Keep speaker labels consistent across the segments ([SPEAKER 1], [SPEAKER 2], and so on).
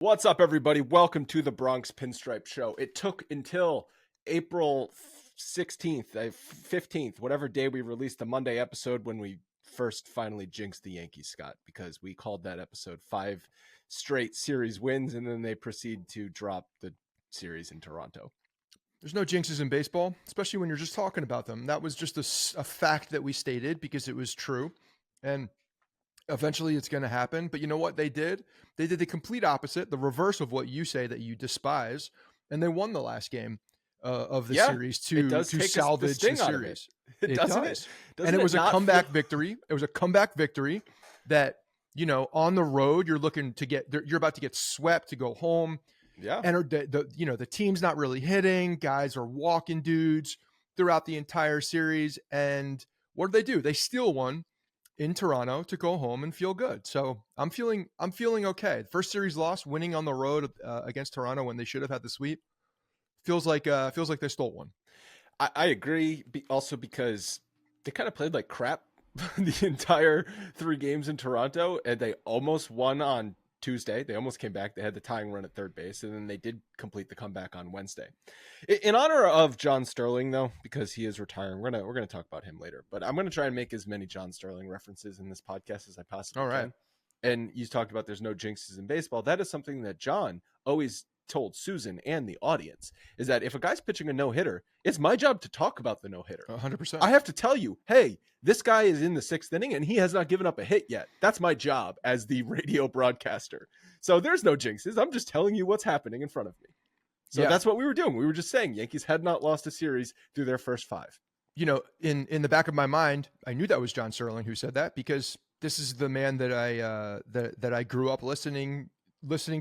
[SPEAKER 1] What's up, everybody? Welcome to the Bronx Pinstripe Show. It took until April 16th, 15th, whatever day we released the Monday episode when we first finally jinxed the Yankees, Scott, because we called that episode 5 straight series wins, and then they proceed to drop the series in Toronto.
[SPEAKER 2] There's no jinxes in baseball, especially when you're just talking about them. That was just a fact that we stated because it was true. And eventually it's going to happen. But you know what they did? They did the complete opposite, the reverse of what you say that you despise. And they won the last game of the series to salvage the series.
[SPEAKER 1] It does.
[SPEAKER 2] And it was a comeback victory. It was a comeback victory that, you know, on the road, you're about to get swept to go home.
[SPEAKER 1] Yeah.
[SPEAKER 2] And the team's not really hitting. Guys are walking dudes throughout the entire series. And what do? They steal one in Toronto to go home and feel good. So I'm feeling okay. First series loss, winning on the road against Toronto when they should have had the sweep. Feels like they stole one.
[SPEAKER 1] I agree. Also because they kind of played like crap the entire 3 games in Toronto, and they almost won on Tuesday. They almost came back. They had the tying run at third base, and then they did complete the comeback on Wednesday. In honor of John Sterling, though, because he is retiring, we're gonna talk about him later. But I'm gonna try and make as many John Sterling references in this podcast as I possibly can. And you talked about there's no jinxes in baseball. That is something that John always told Susan and the audience, is that if a guy's pitching a no-hitter, it's my job to talk about the no-hitter.
[SPEAKER 2] 100%.
[SPEAKER 1] I have to tell you, hey, this guy is in the 6th inning and he has not given up a hit yet. That's my job as the radio broadcaster. So there's no jinxes. I'm just telling you what's happening in front of me. So that's what we were doing. We were just saying Yankees had not lost a series through their first 5.
[SPEAKER 2] You know, in the back of my mind, I knew that was John Sterling who said that, because this is the man that I grew up listening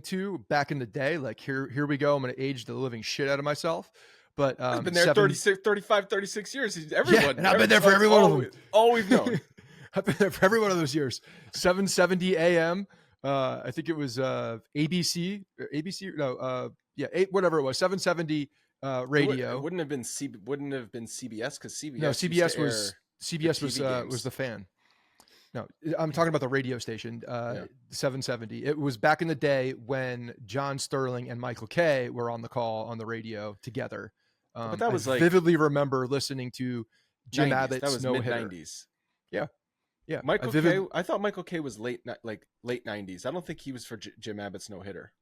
[SPEAKER 2] to back in the day. Like, here we go. I'm going to age the living shit out of myself. But
[SPEAKER 1] I've been there 36 years. Everyone,
[SPEAKER 2] and I've been there for every one of them.
[SPEAKER 1] All we've known.
[SPEAKER 2] I've been there for every one of those years. 770 AM. I think it was ABC. Whatever it was. 770 radio.
[SPEAKER 1] It wouldn't have been CBS, because
[SPEAKER 2] CBS was the fan. No, I'm talking about the radio station, 770. It was back in the day when John Sterling and Michael Kay were on the call on the radio together.
[SPEAKER 1] But that was
[SPEAKER 2] I vividly remember listening to Jim Abbott's no-hitter.
[SPEAKER 1] Mid-90s.
[SPEAKER 2] Yeah.
[SPEAKER 1] I thought Michael Kay was late 90s. I don't think he was for Jim Abbott's no-hitter.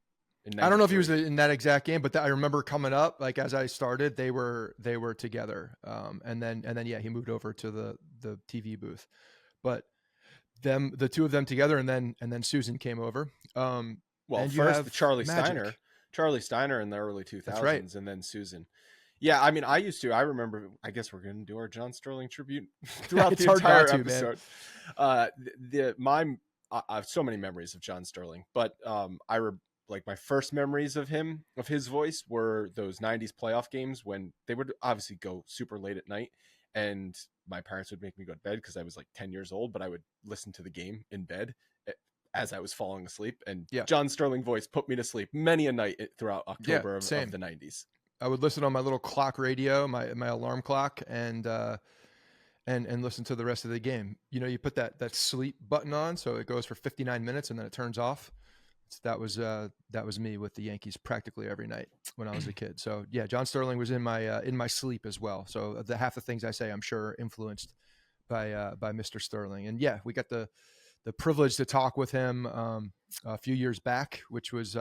[SPEAKER 2] I don't know if he was in that exact game, but I remember coming up, like, as I started, they were together. And then he moved over to the TV booth. But the two of them together, and then Susan came over.
[SPEAKER 1] First Charlie Steiner in the early 2000s.
[SPEAKER 2] That's right.
[SPEAKER 1] And then Susan. Yeah, I mean, I remember, I guess we're going to do our John Sterling tribute throughout the entire episode. I have so many memories of John Sterling, but my first memories of his voice were those 90s playoff games when they would obviously go super late at night, and my parents would make me go to bed because I was like 10 years old, but I would listen to the game in bed as I was falling asleep. And John Sterling voice put me to sleep many a night throughout October of the 90s.
[SPEAKER 2] I would listen on my little clock radio, my alarm clock, and listen to the rest of the game. You know, you put that sleep button on, so it goes for 59 minutes and then it turns off. So that was me with the Yankees practically every night when I was a kid. So yeah, John Sterling was in my sleep as well. So half the things I say, I'm sure, influenced by Mr. Sterling. And yeah, we got the privilege to talk with him a few years back, which was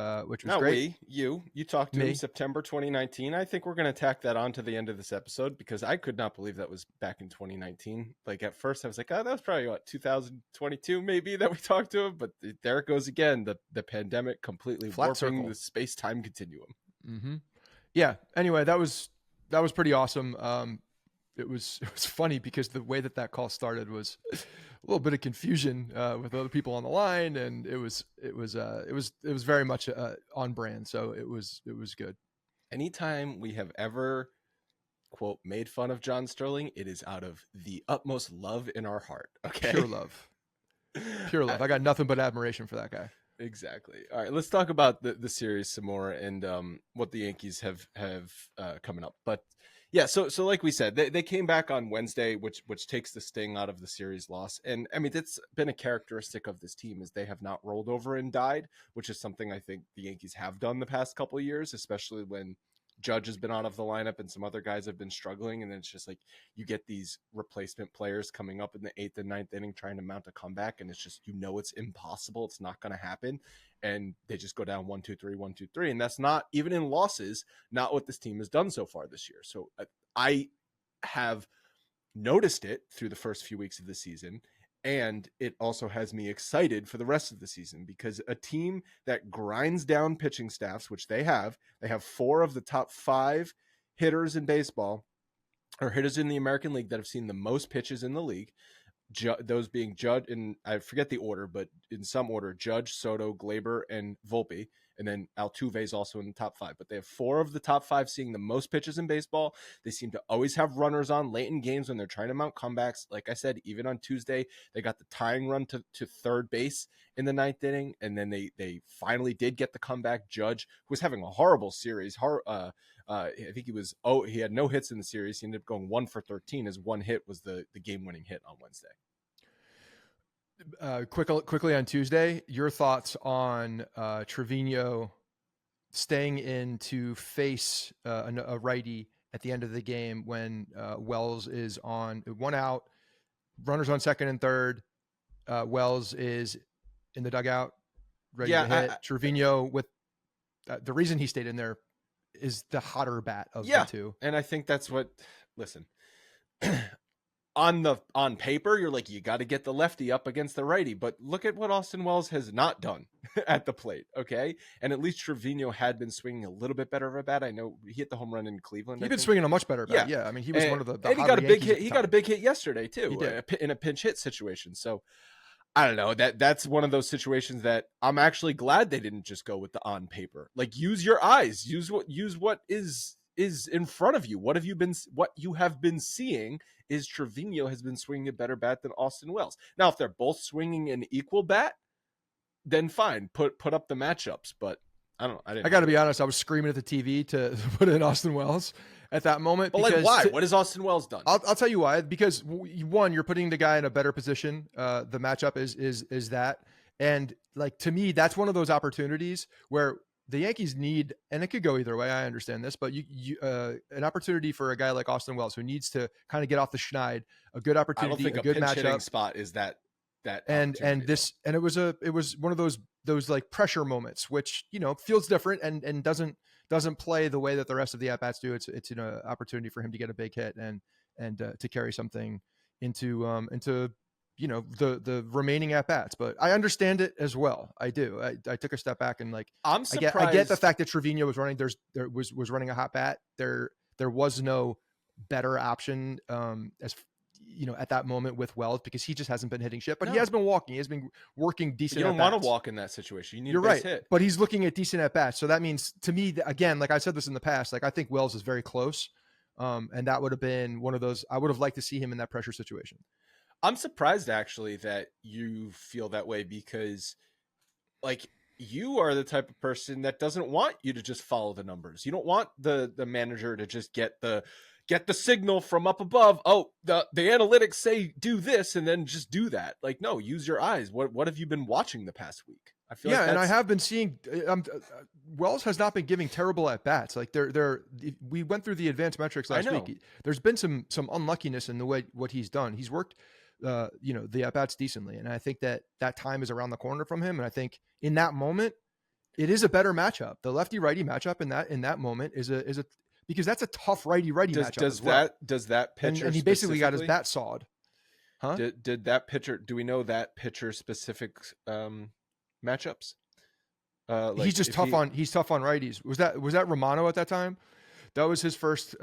[SPEAKER 2] great.
[SPEAKER 1] You talked to him September 2019. I think we're going to tack that on to the end of this episode, because I could not believe that was back in 2019. Like, at first I was like, that was probably 2022 maybe that we talked to him, but there it goes again. The pandemic completely warping the space-time continuum.
[SPEAKER 2] Mm-hmm. Yeah. Anyway, that was pretty awesome. It was funny because the way that call started was a little bit of confusion with other people on the line, and it was very much on brand. So it was good.
[SPEAKER 1] Anytime we have ever, quote, made fun of John Sterling, it is out of the utmost love in our heart. Okay,
[SPEAKER 2] pure love. I got nothing but admiration for that guy.
[SPEAKER 1] Exactly. All right, let's talk about the series some more and what the Yankees have coming up. But Yeah, so like we said, they came back on Wednesday, which takes the sting out of the series loss. And I mean, that's been a characteristic of this team is they have not rolled over and died, which is something I think the Yankees have done the past couple of years, especially when Judge has been out of the lineup and some other guys have been struggling. And then it's just like you get these replacement players coming up in the 8th and 9th inning trying to mount a comeback, and it's just it's impossible. It's not going to happen. And they just go down 1-2-3, 1-2-3. And that's not, even in losses, not what this team has done so far this year. So I have noticed it through the first few weeks of the season. And it also has me excited for the rest of the season, because a team that grinds down pitching staffs, which they have 4 of the top 5 hitters in baseball, or hitters in the American League, that have seen the most pitches in the league. Those being Judge, and I forget the order, but in some order, Judge, Soto, Glaber, and Volpe. And then Altuve is also in the top 5. But they have 4 of the top 5 seeing the most pitches in baseball. They seem to always have runners on late in games when they're trying to mount comebacks. Like I said, even on Tuesday, they got the tying run to third base in the 9th inning. And then they finally did get the comeback. Judge, who was having a horrible series, I think he had no hits in the series. He ended up going 1 for 13. His one hit was the game-winning hit on Wednesday.
[SPEAKER 2] Quickly on Tuesday, your thoughts on Trevino staying in to face a righty at the end of the game when Wells is on 1 out, runners on 2nd and 3rd. Wells is in the dugout, ready to hit. Trevino, with the reason he stayed in there, is the hotter bat of the two.
[SPEAKER 1] And I think that's what, listen, on paper, you're like, you got to get the lefty up against the righty, but look at what Austin Wells has not done at the plate. Okay. And at least Trevino had been swinging a little bit better of a bat. I know he hit the home run in Cleveland.
[SPEAKER 2] He'd been swinging a much better bat. Yeah. I mean, he was one of the
[SPEAKER 1] and he got a big hit. He got a big hit yesterday too,
[SPEAKER 2] he did.
[SPEAKER 1] in a pinch hit situation. So I don't know, that's one of those situations that I'm actually glad they didn't just go with the on paper. Like, use your eyes, use what is in front of you. What you have been seeing is Trevino has been swinging a better bat than Austin Wells. Now, if they're both swinging an equal bat, then fine, put up the matchups. But I got
[SPEAKER 2] to be honest, I was screaming at the TV to put in Austin Wells at that moment.
[SPEAKER 1] But like, why? What has Austin Wells done?
[SPEAKER 2] I'll tell you why. Because one, you're putting the guy in a better position. The matchup is that, and like, to me, that's one of those opportunities where the Yankees need, and it could go either way, I understand this, but an opportunity for a guy like Austin Wells who needs to kind of get off the schneid, a good opportunity,
[SPEAKER 1] I don't think
[SPEAKER 2] a good
[SPEAKER 1] pinch hitting
[SPEAKER 2] matchup
[SPEAKER 1] spot is that
[SPEAKER 2] and this, and it was one of those like pressure moments, which, feels different and doesn't play the way that the rest of the at bats do. It's an opportunity for him to get a big hit and to carry something into the remaining at bats. But I understand it as well. I do. I took a step back and like,
[SPEAKER 1] I'm surprised.
[SPEAKER 2] I get the fact that Trevino was running. There was running a hot bat. There was no better option at that moment with Wells, because he just hasn't been hitting shit, but he has been walking. He has been working decent.
[SPEAKER 1] You don't want to walk in that situation. You need a base hit.
[SPEAKER 2] But he's looking at decent at bats. So that means, to me, again, like I said this in the past, like I think Wells is very close. And that would have been one of those, I would have liked to see him in that pressure situation.
[SPEAKER 1] I'm surprised actually that you feel that way, because like, you are the type of person that doesn't want you to just follow the numbers. You don't want the manager to just get the signal from up above. Oh, the analytics say do this, and then just do that. Like, no, use your eyes. What have you been watching the past week? I feel like
[SPEAKER 2] and I have been seeing Wells has not been giving terrible at bats. Like we went through the advanced metrics last week. There's been some unluckiness in the way what he's done. He's worked the at bats decently, and I think that time is around the corner from him. And I think in that moment, it is a better matchup. The lefty righty matchup in that moment is a because that's a tough righty matchup.
[SPEAKER 1] Does that pitcher
[SPEAKER 2] and he basically got his bat sawed? Huh?
[SPEAKER 1] Did that pitcher? Do we know that pitcher specific matchups?
[SPEAKER 2] He's just tough on righties. Was that Romano at that time? That was his first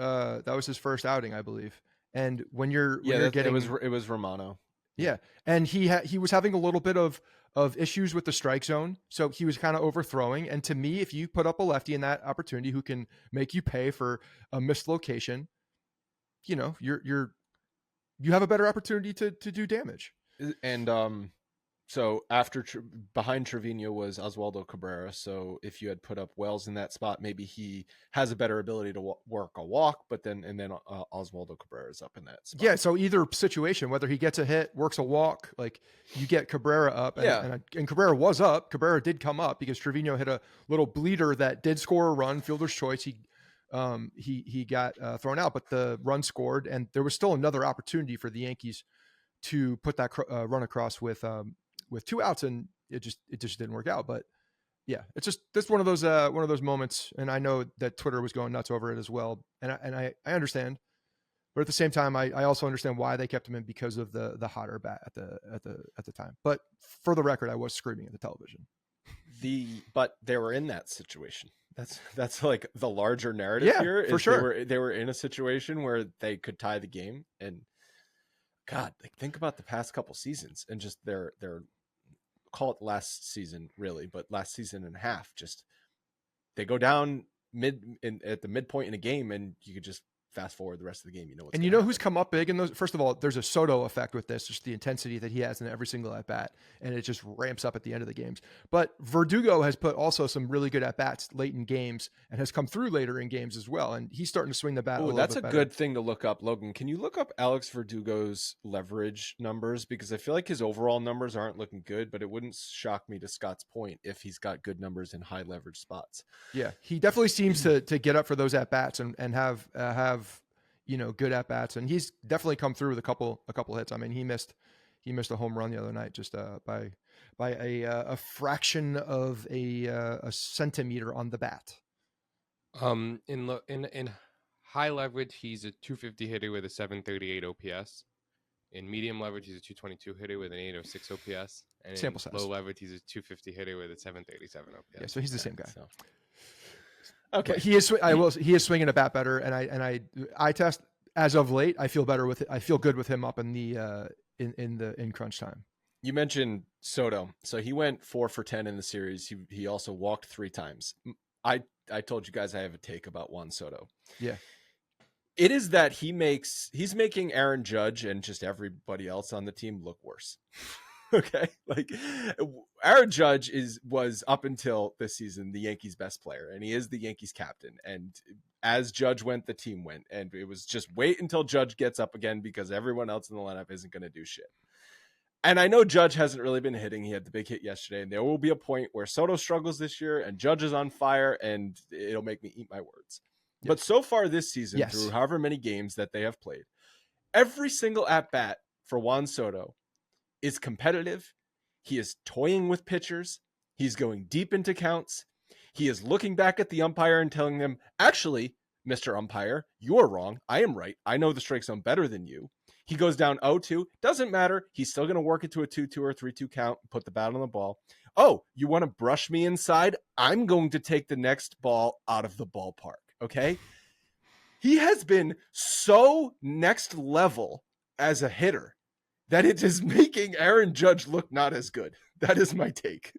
[SPEAKER 2] outing, I believe. And when you're getting,
[SPEAKER 1] it was Romano.
[SPEAKER 2] Yeah, and he was having a little bit of issues with the strike zone, so he was kind of overthrowing. And to me, if you put up a lefty in that opportunity who can make you pay for a missed location, you have a better opportunity to do damage.
[SPEAKER 1] And So behind Trevino was Oswaldo Cabrera. So if you had put up Wells in that spot, maybe he has a better ability to work a walk. But then Oswaldo Cabrera is up in that spot.
[SPEAKER 2] Yeah. So either situation, whether he gets a hit, works a walk, like you get Cabrera up, and Cabrera was up. Cabrera did come up because Trevino hit a little bleeder that did score a run, fielder's choice. He got thrown out, but the run scored, and there was still another opportunity for the Yankees to put that run across with 2 outs, and it just didn't work out. But yeah, it's one of those moments, and I know that Twitter was going nuts over it as well, and I understand, but at the same time, I also understand why they kept him in, because of the hotter bat at the time. But for the record, I was screaming at the television.
[SPEAKER 1] But they were in that situation. That's like the larger narrative here.
[SPEAKER 2] For sure.
[SPEAKER 1] They were in a situation where they could tie the game, and God, like think about the past couple seasons and just their call it last season really, but last season and a half, just they go down at the midpoint in a game, and you could just fast forward the rest of the game.
[SPEAKER 2] And you know who's come up big in those? First of all, there's a Soto effect with this, just the intensity that he has in every single at bat, and it just ramps up at the end of the games. But Verdugo has put also some really good at bats late in games, and has come through later in games as well. And he's starting to swing the bat.
[SPEAKER 1] Oh, that's a good thing to look up, Logan. Can you look up Alex Verdugo's leverage numbers? Because I feel like his overall numbers aren't looking good, but it wouldn't shock me, to Scott's point, if he's got good numbers in high leverage spots.
[SPEAKER 2] Yeah, he definitely seems to get up for those at bats and have good at bats, and he's definitely come through with a couple hits. I mean, he missed a home run the other night just by a fraction of a centimeter on the bat.
[SPEAKER 3] In high leverage, he's a 250 hitter with a 738 OPS. In medium leverage, he's a 222 hitter with an 806 OPS. And
[SPEAKER 2] Sample size.
[SPEAKER 3] Low leverage, he's a 250 hitter with a 737 OPS.
[SPEAKER 2] Yeah, so he's the same guy.
[SPEAKER 1] So. Okay,
[SPEAKER 2] but he is swinging a bat better, and I test as of late. I feel better with it. I feel good with him up in the in crunch time.
[SPEAKER 1] You mentioned Soto, so he went 4 for 10 in the series. He also walked 3 times. I told you guys I have a take about Juan Soto.
[SPEAKER 2] Yeah,
[SPEAKER 1] it is that he's making Aaron Judge and just everybody else on the team look worse. Okay, like Aaron Judge was up until this season the Yankees' best player, and he is the Yankees captain. And as Judge went, the team went, and it was just wait until Judge gets up again, because everyone else in the lineup isn't going to do shit. And I know Judge hasn't really been hitting. He had the big hit yesterday, and there will be a point where Soto struggles this year and Judge is on fire, and it'll make me eat my words. Yes. But so far this season, through however many games that they have played, every single at bat for Juan Soto is competitive. He is toying with pitchers. He's going deep into counts. He is looking back at the umpire and telling them, actually, Mr. Umpire, you are wrong. I am right. I know the strike zone better than you. He goes down 0-2. Doesn't matter. He's still going to work it to a 2-2 or 3-2 count and put the bat on the ball. Oh, you want to brush me inside? I'm going to take the next ball out of the ballpark. Okay? He has been so next level as a hitter that it is making Aaron Judge look not as good. That is my take.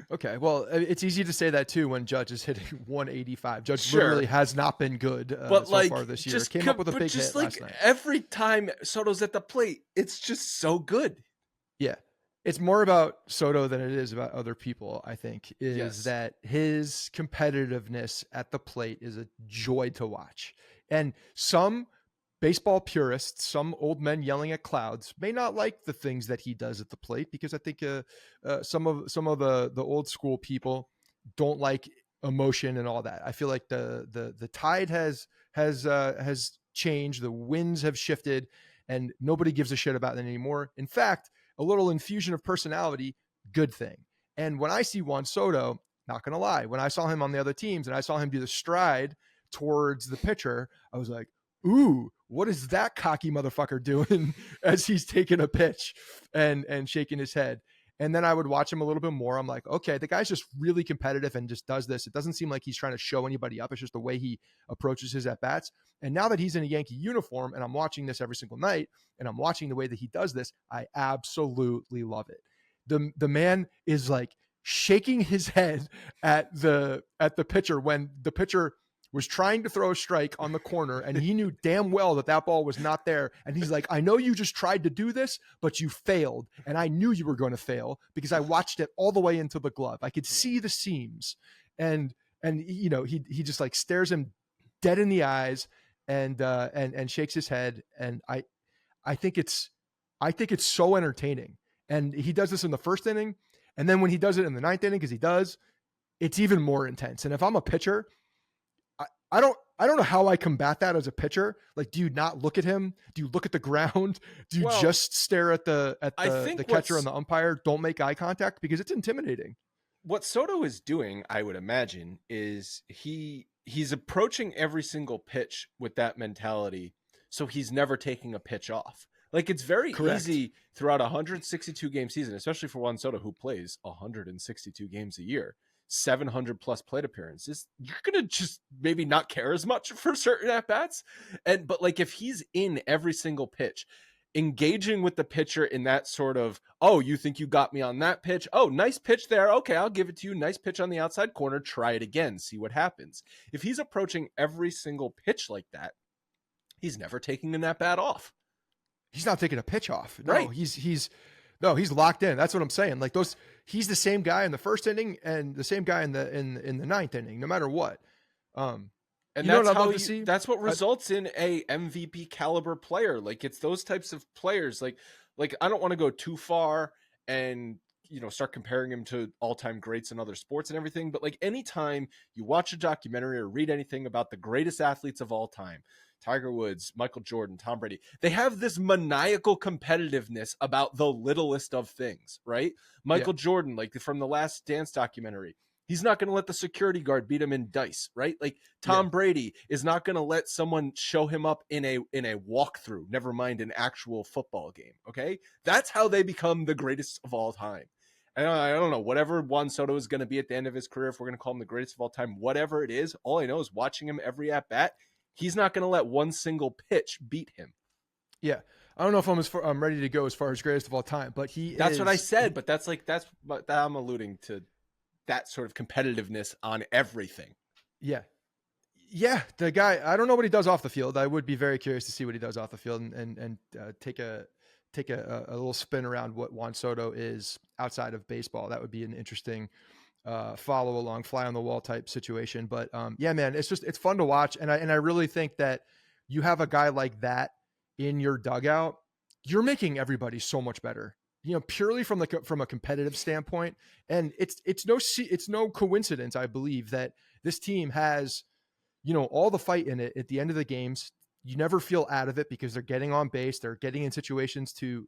[SPEAKER 2] Okay, well, it's easy to say that too when Judge is hitting 185. Judge literally has not been good
[SPEAKER 1] but
[SPEAKER 2] so far this year. Came up with a big hit last night.
[SPEAKER 1] Every time Soto's at the plate, it's just so good.
[SPEAKER 2] Yeah, it's more about Soto than it is about other people, I think, that his competitiveness at the plate is a joy to watch. And some baseball purists, some old men yelling at clouds, may not like the things that he does at the plate, because I think some of the old school people don't like emotion and all that. I feel like the tide has changed, the winds have shifted, and nobody gives a shit about it anymore. In fact, a little infusion of personality, good thing. And when I see Juan Soto, not gonna lie, when I saw him on the other teams and I saw him do the stride towards the pitcher, I was like, ooh, what is that cocky motherfucker doing as he's taking a pitch and shaking his head? And then I would watch him a little bit more. I'm like, okay, the guy's just really competitive and just does this. It doesn't seem like he's trying to show anybody up. It's just the way he approaches his at-bats. And now that he's in a Yankee uniform and I'm watching this every single night and I'm watching the way that he does this, I absolutely love it. The man is like shaking his head at the pitcher when the pitcher was trying to throw a strike on the corner, and he knew damn well that ball was not there. And he's like, I know you just tried to do this, but you failed. And I knew you were going to fail because I watched it all the way into the glove. I could see the seams. And he just like stares him dead in the eyes and shakes his head. And I think it's so entertaining. And he does this in the first inning. And then when he does it in the ninth inning, because it's even more intense. And if I'm a pitcher, I don't know how I combat that as a pitcher. Like, do you not look at him? Do you look at the ground? Do you just stare at the catcher and the umpire? Don't make eye contact, because it's intimidating.
[SPEAKER 1] What Soto is doing, I would imagine, is he's approaching every single pitch with that mentality. So he's never taking a pitch off. Like, it's very easy throughout a 162 game season, especially for Juan Soto, who plays 162 games a year. 700 plus plate appearances, you're gonna just maybe not care as much for certain at bats. But like, if he's in every single pitch, engaging with the pitcher in that sort of, oh, you think you got me on that pitch? Oh, nice pitch there. Okay, I'll give it to you. Nice pitch on the outside corner. Try it again. See what happens. If he's approaching every single pitch like that, he's never taking an at bat off.
[SPEAKER 2] He's not taking a pitch off. No,
[SPEAKER 1] right.
[SPEAKER 2] He's locked in. That's what I'm saying. Like, he's the same guy in the first inning and the same guy in the ninth inning, no matter what.
[SPEAKER 1] And that's what results in a MVP caliber player. Like, it's those types of players. Like I don't want to go too far and start comparing him to all-time greats in other sports and everything. But like, anytime you watch a documentary or read anything about the greatest athletes of all time, Tiger Woods, Michael Jordan, Tom Brady, they have this maniacal competitiveness about the littlest of things, right? Michael Jordan, like from the Last Dance documentary, he's not going to let the security guard beat him in dice, right? Like Tom Brady is not going to let someone show him up in a walkthrough, never mind an actual football game, okay? That's how they become the greatest of all time. And I don't know, whatever Juan Soto is going to be at the end of his career, if we're going to call him the greatest of all time, whatever it is, all I know is watching him every at-bat, he's not going to let one single pitch beat him.
[SPEAKER 2] Yeah. I don't know if I'm ready to go as far as greatest of all time, but
[SPEAKER 1] that's what I said, but that's what I'm alluding to, that sort of competitiveness on everything.
[SPEAKER 2] Yeah. Yeah. The guy, I don't know what he does off the field. I would be very curious to see what he does off the field and take a little spin around what Juan Soto is outside of baseball. That would be an interesting follow along, fly on the wall type situation. But yeah, man, it's fun to watch. And I really think that you have a guy like that in your dugout, you're making everybody so much better, purely from a competitive standpoint. And it's no coincidence, I believe, that this team has, all the fight in it at the end of the games. You never feel out of it because they're getting on base. They're getting in situations to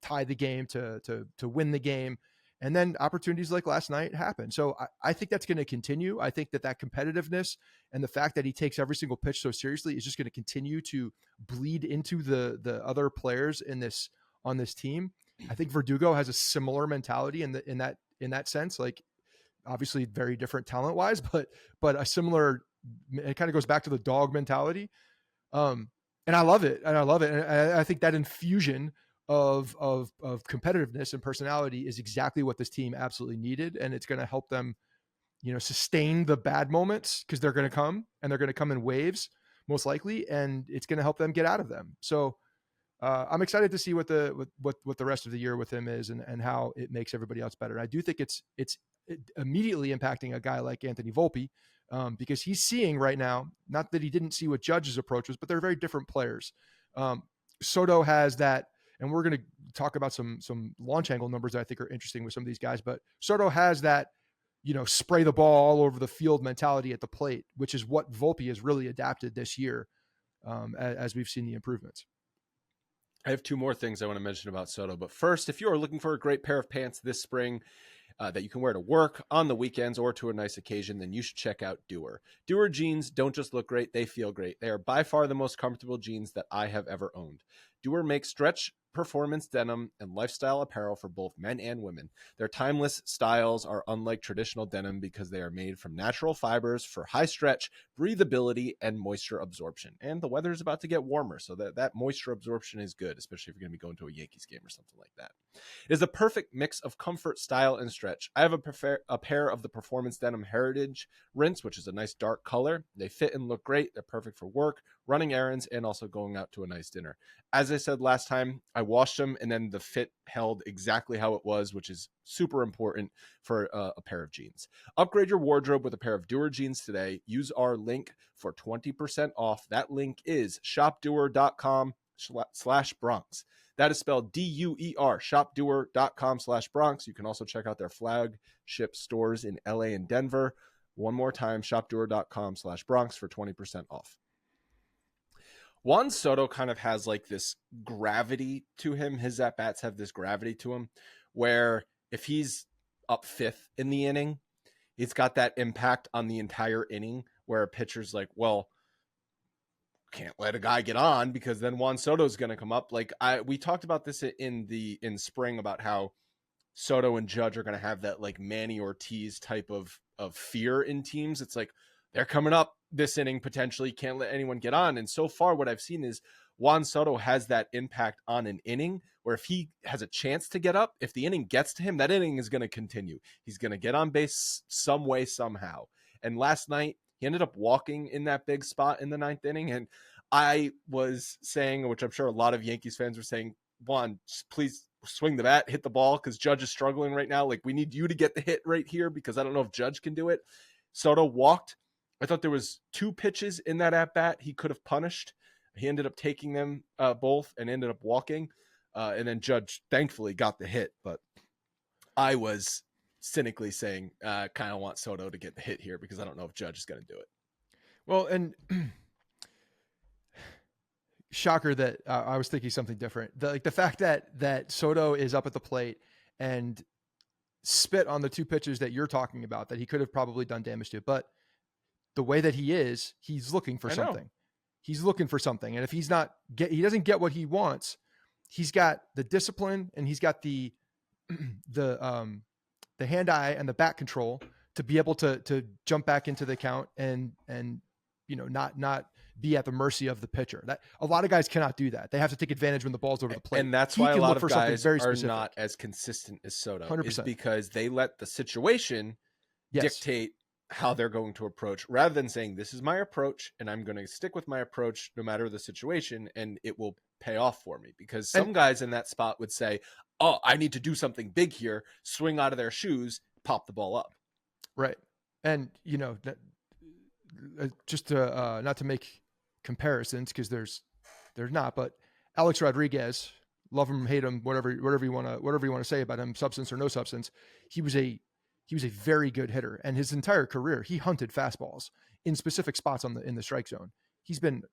[SPEAKER 2] tie the game, to win the game. And then opportunities like last night happen. So I think that's going to continue. I think that competitiveness and the fact that he takes every single pitch so seriously is just going to continue to bleed into the other players on this team. I think Verdugo has a similar mentality in that sense. Like, obviously very different talent wise, but a similar. It kind of goes back to the dog mentality, and I love it. And I think that infusion of competitiveness and personality is exactly what this team absolutely needed. And it's going to help them, sustain the bad moments, because they're going to come, and they're going to come in waves most likely. And it's going to help them get out of them. So I'm excited to see what the rest of the year with him is, and how it makes everybody else better. I do think it's immediately impacting a guy like Anthony Volpe, because he's seeing right now, not that he didn't see what Judge's approach was, but they're very different players. Soto has that. And we're going to talk about some launch angle numbers that I think are interesting with some of these guys. But Soto has that, spray the ball all over the field mentality at the plate, which is what Volpe has really adapted this year, as we've seen the improvements.
[SPEAKER 1] I have two more things I want to mention about Soto. But first, if you are looking for a great pair of pants this spring that you can wear to work, on the weekends, or to a nice occasion, then you should check out Doer. Doer jeans don't just look great, they feel great. They are by far the most comfortable jeans that I have ever owned. Doer makes stretch performance denim and lifestyle apparel for both men and women. Their timeless styles are unlike traditional denim because they are made from natural fibers for high stretch, breathability, and moisture absorption. And the weather is about to get warmer, so that moisture absorption is good, especially if you're going to be going to a Yankees game or something like that. It is a perfect mix of comfort, style, and stretch. I have a pair of the Performance Denim Heritage Rinse, which is a nice dark color. They fit and look great. They're perfect for work, running errands, and also going out to a nice dinner. As I said last time, I washed them, and then the fit held exactly how it was, which is super important for a pair of jeans. Upgrade your wardrobe with a pair of Doer jeans today. Use our link for 20% off. That link is shopdoer.com/Bronx. That is spelled DUER, shopdoer.com/Bronx. You can also check out their flagship stores in LA and Denver. One more time, shopdoer.com/Bronx for 20% off. Juan Soto kind of has like this gravity to him. His at-bats have this gravity to him where if he's up fifth in the inning, it's got that impact on the entire inning where a pitcher's like, well, can't let a guy get on because then Juan Soto's going to come up. Like we talked about this in spring about how Soto and Judge are going to have that like Manny Ortiz type of fear in teams. It's like they're coming up this inning potentially, can't let anyone get on. And so far what I've seen is Juan Soto has that impact on an inning where if he has a chance to get up, if the inning gets to him, that inning is going to continue. He's going to get on base some way, somehow. And last night, he ended up walking in that big spot in the ninth inning. And I was saying, which I'm sure a lot of Yankees fans were saying, Juan, please swing the bat, hit the ball, because Judge is struggling right now. Like, we need you to get the hit right here because I don't know if Judge can do it. Soto walked. I thought there was 2 pitches in that at-bat he could have punished. He ended up taking them both and ended up walking. And then Judge thankfully got the hit. But I was cynically saying kind of want Soto to get the hit here because I don't know if Judge is going to do it.
[SPEAKER 2] Well, and shocker that I was thinking something different. The fact that Soto is up at the plate and spit on the 2 pitches that you're talking about that he could have probably done damage to, but the way that he is, he's looking for something. He's looking for something. And if he doesn't get what he wants, he's got the discipline and he's got the hand-eye and the bat control to be able to jump back into the count and not be at the mercy of the pitcher. That a lot of guys cannot do that. They have to take advantage when the ball's over the plate.
[SPEAKER 1] And that's why a lot of guys are not as consistent as Soto. 100%. Is because they let the situation dictate how they're going to approach, rather than saying, this is my approach and I'm going to stick with my approach no matter the situation, and it will pay off for me. Because some guys in that spot would say, oh, I need to do something big here, swing out of their shoes, pop the ball up.
[SPEAKER 2] Right. And, just to not to make comparisons, because there's not, but Alex Rodriguez, love him, hate him, whatever you want to say about him, substance or no substance, he was a very good hitter, and his entire career he hunted fastballs in specific spots in the strike zone. He's been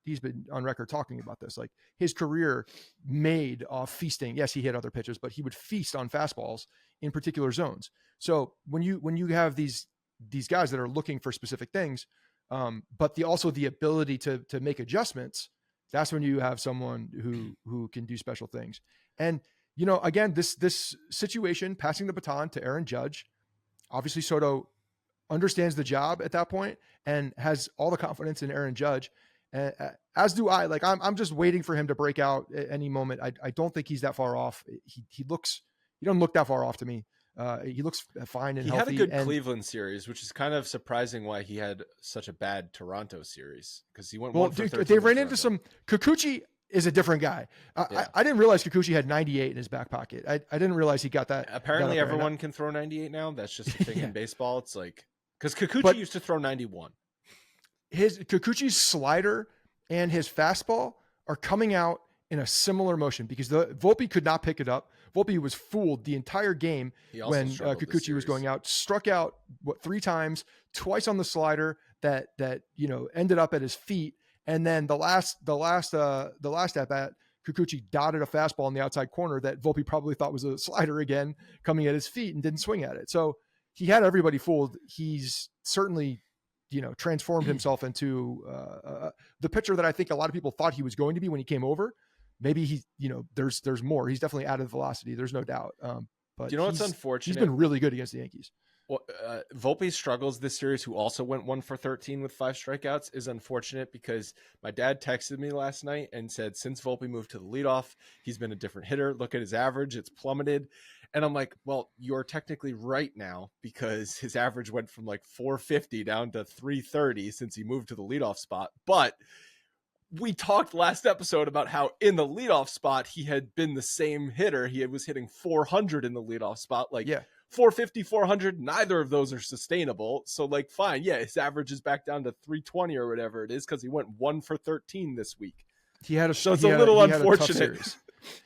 [SPEAKER 2] on record talking about this. Like, his career made off feasting. Yes, he hit other pitches, but he would feast on fastballs in particular zones. So when you have these guys that are looking for specific things, but also the ability to make adjustments, that's when you have someone who can do special things. And again, this situation, passing the baton to Aaron Judge, obviously Soto understands the job at that point and has all the confidence in Aaron Judge, as do I. Like, I'm just waiting for him to break out at any moment. I don't think he's that far off. He doesn't look that far off to me. He looks fine and healthy.
[SPEAKER 1] He had a good Cleveland series, which is kind of surprising why he had such a bad Toronto series, because he went 1 for 13.
[SPEAKER 2] They ran into some. Kikuchi is a different guy. I didn't realize Kikuchi had 98 in his back pocket. I didn't realize he got that.
[SPEAKER 1] Apparently, everyone can throw 98 now. That's just a thing in baseball. It's like, because Kikuchi used to throw 91.
[SPEAKER 2] Kikuchi's slider and his fastball are coming out in a similar motion, because the Volpe could not pick it up. Volpe was fooled the entire game when Kikuchi was going out. Struck out 3 times, twice on the slider that ended up at his feet, and then the last at bat, Kikuchi dotted a fastball in the outside corner that Volpe probably thought was a slider again coming at his feet and didn't swing at it. So he had everybody fooled. He's certainly transformed himself into the pitcher that I think a lot of people thought he was going to be when he came over. maybe he, there's more. He's definitely added velocity. There's no doubt. But
[SPEAKER 1] Do you know what's
[SPEAKER 2] he's
[SPEAKER 1] unfortunate?
[SPEAKER 2] been really good against the Yankees.
[SPEAKER 1] Well, Volpe's struggles this series, who also went 1 for 13 with 5 strikeouts, is unfortunate because my dad texted me last night and said, since Volpe moved to the leadoff, he's been a different hitter. Look at his average. It's plummeted. And I'm like, well, you're technically right now because his average went from like 450 down to 330 since he moved to the leadoff spot. But we talked last episode about how in the leadoff spot, he had been the same hitter. He was hitting 400 in the leadoff spot. Like,
[SPEAKER 2] Yeah.
[SPEAKER 1] 450, 400, neither of those are sustainable. So, like, fine. Yeah, his average is back down to 320 or whatever it is because he went 1 for 13 this week.
[SPEAKER 2] He had a
[SPEAKER 1] So it's a little unfortunate.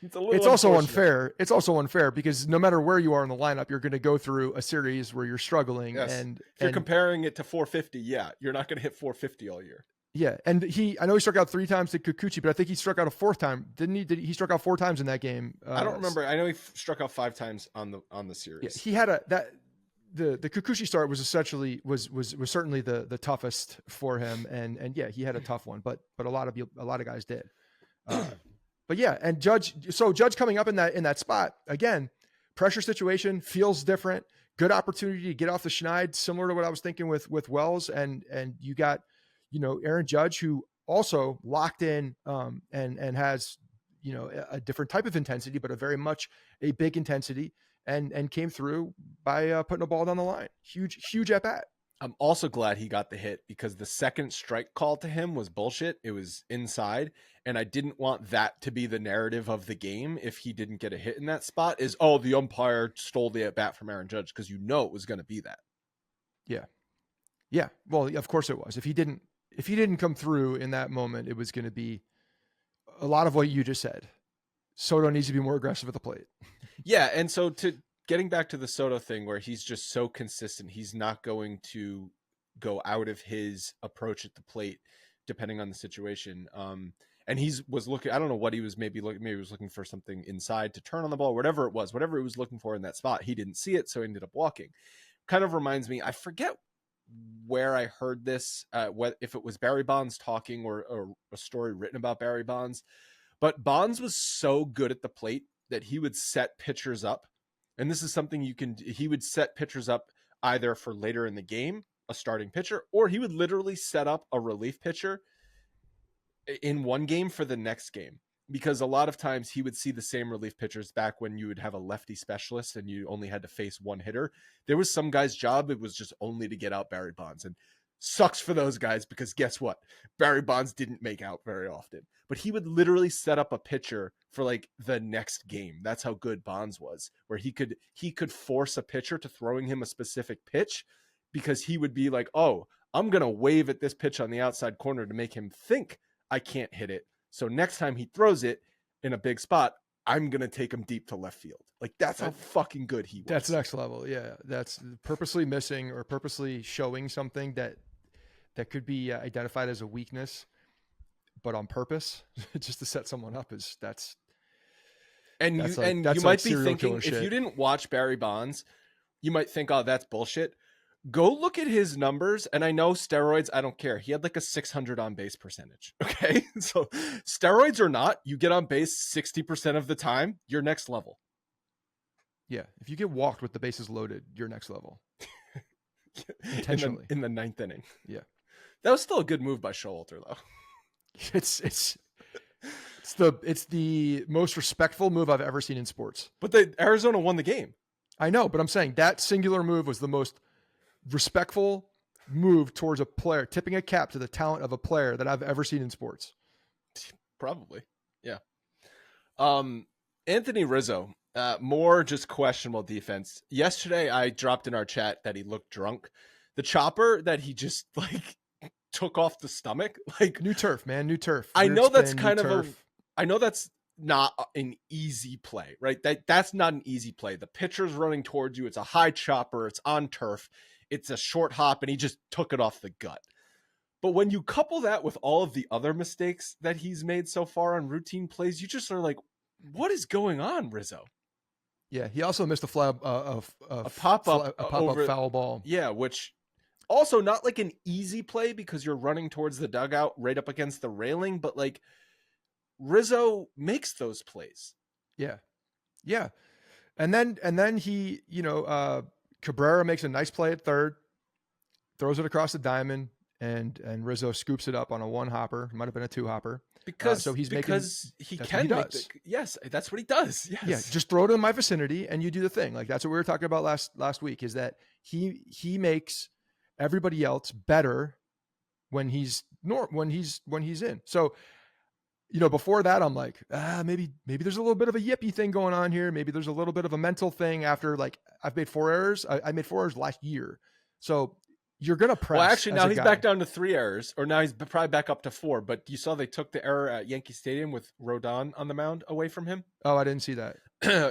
[SPEAKER 2] It's also unfair. It's also unfair because no matter where you are in the lineup, you're going to go through a series where you're struggling.
[SPEAKER 1] Yes.
[SPEAKER 2] And
[SPEAKER 1] if you're comparing it to 450, yeah, you're not going to hit 450 all year.
[SPEAKER 2] Yeah, and I know he struck out 3 times to Kikuchi, but I think he struck out a 4th time, didn't he? He struck out 4 times in that game.
[SPEAKER 1] I don't remember. I know he struck out 5 times on the series.
[SPEAKER 2] Yeah, he had the Kikuchi start was essentially was certainly the toughest for him, and yeah, he had a tough one, but a lot of guys did. But yeah, and Judge coming up in that spot again, pressure situation, feels different, good opportunity to get off the schneid, similar to what I was thinking with Wells, and you got, Aaron Judge, who also locked in and has, a different type of intensity, but a very much a big intensity, and came through by putting a ball down the line. Huge at bat.
[SPEAKER 1] I'm also glad he got the hit because the second strike call to him was bullshit. It was inside, and I didn't want that to be the narrative of the game if he didn't get a hit in that spot, is, oh, the umpire stole the at bat from Aaron Judge, because it was going to be that.
[SPEAKER 2] Yeah. Well, of course it was. If he didn't come through in that moment, it was going to be a lot of what you just said. Soto needs to be more aggressive at the plate.
[SPEAKER 1] Yeah, and so getting back to the Soto thing, where he's just so consistent, he's not going to go out of his approach at the plate depending on the situation. And he was looking, I don't know what he was maybe he was looking for something inside to turn on the ball, whatever he was looking for in that spot. He didn't see it, so he ended up walking. Kind of reminds me, I forget where I heard this, if it was Barry Bonds talking or a story written about Barry Bonds, but Bonds was so good at the plate that he would set pitchers up. And this is something he would set pitchers up either for later in the game, a starting pitcher, or he would literally set up a relief pitcher in one game for the next game. Because a lot of times he would see the same relief pitchers back when you would have a lefty specialist and you only had to face one hitter. There was some guy's job, it was just only to get out Barry Bonds. And sucks for those guys because guess what? Barry Bonds didn't make out very often. But he would literally set up a pitcher for like the next game. That's how good Bonds was, where he could force a pitcher to throwing him a specific pitch because he would be like, oh, I'm going to wave at this pitch on the outside corner to make him think I can't hit it. So next time he throws it in a big spot, I'm going to take him deep to left field. Like, that's how fucking good he was.
[SPEAKER 2] That's next level. Yeah. That's purposely missing or purposely showing something that could be identified as a weakness, but on purpose, just to set someone up
[SPEAKER 1] you might be thinking, if you didn't watch Barry Bonds, you might think, oh, that's bullshit. Go look at his numbers. And I know steroids, I don't care. He had like a 600 on base percentage. Okay. So steroids or not, you get on base 60% of the time, you're next level.
[SPEAKER 2] Yeah. If you get walked with the bases loaded, you're next level. Intentionally.
[SPEAKER 1] In the 9th inning.
[SPEAKER 2] Yeah.
[SPEAKER 1] That was still a good move by Showalter, though.
[SPEAKER 2] It's the most respectful move I've ever seen in sports.
[SPEAKER 1] But Arizona won the game.
[SPEAKER 2] I know, but I'm saying that singular move was the most respectful move towards a player, tipping a cap to the talent of a player that I've ever seen in sports.
[SPEAKER 1] Probably. Yeah. Anthony Rizzo, more just questionable defense. Yesterday, I dropped in our chat that he looked drunk. The chopper that he just took off the stomach,
[SPEAKER 2] new turf, man, new turf.
[SPEAKER 1] I know that's kind of I know that's not an easy play, right? That's not an easy play. The pitcher's running towards you. It's a high chopper. It's on turf. It's a short hop, and he just took it off the gut. But when you couple that with all of the other mistakes that he's made so far on routine plays, you just are like, what is going on, Rizzo?
[SPEAKER 2] Yeah, he also missed a
[SPEAKER 1] pop-up
[SPEAKER 2] foul ball.
[SPEAKER 1] Yeah, which also not like an easy play because you're running towards the dugout right up against the railing, but like Rizzo makes those plays.
[SPEAKER 2] Yeah. And then he, Cabrera makes a nice play at third, throws it across the diamond, and Rizzo scoops it up on a one hopper. It might have been a two hopper.
[SPEAKER 1] Because
[SPEAKER 2] so he's making.
[SPEAKER 1] he
[SPEAKER 2] that's
[SPEAKER 1] can
[SPEAKER 2] what he
[SPEAKER 1] make
[SPEAKER 2] does.
[SPEAKER 1] yes, that's what he does. Yes.
[SPEAKER 2] Yeah, just throw it in my vicinity and you do the thing. Like that's what we were talking about last week. Is that he makes everybody else better when he's in. So, before that, I'm like, maybe there's a little bit of a yippy thing going on here. Maybe there's a little bit of a mental thing after, like, I've made 4 errors. I made 4 errors last year. So you're going to press.
[SPEAKER 1] Well, actually, now he's
[SPEAKER 2] guy.
[SPEAKER 1] back down to 3 errors, or now he's probably back up to 4. But you saw they took the error at Yankee Stadium with Rodon on the mound away from him.
[SPEAKER 2] Oh, I didn't see that.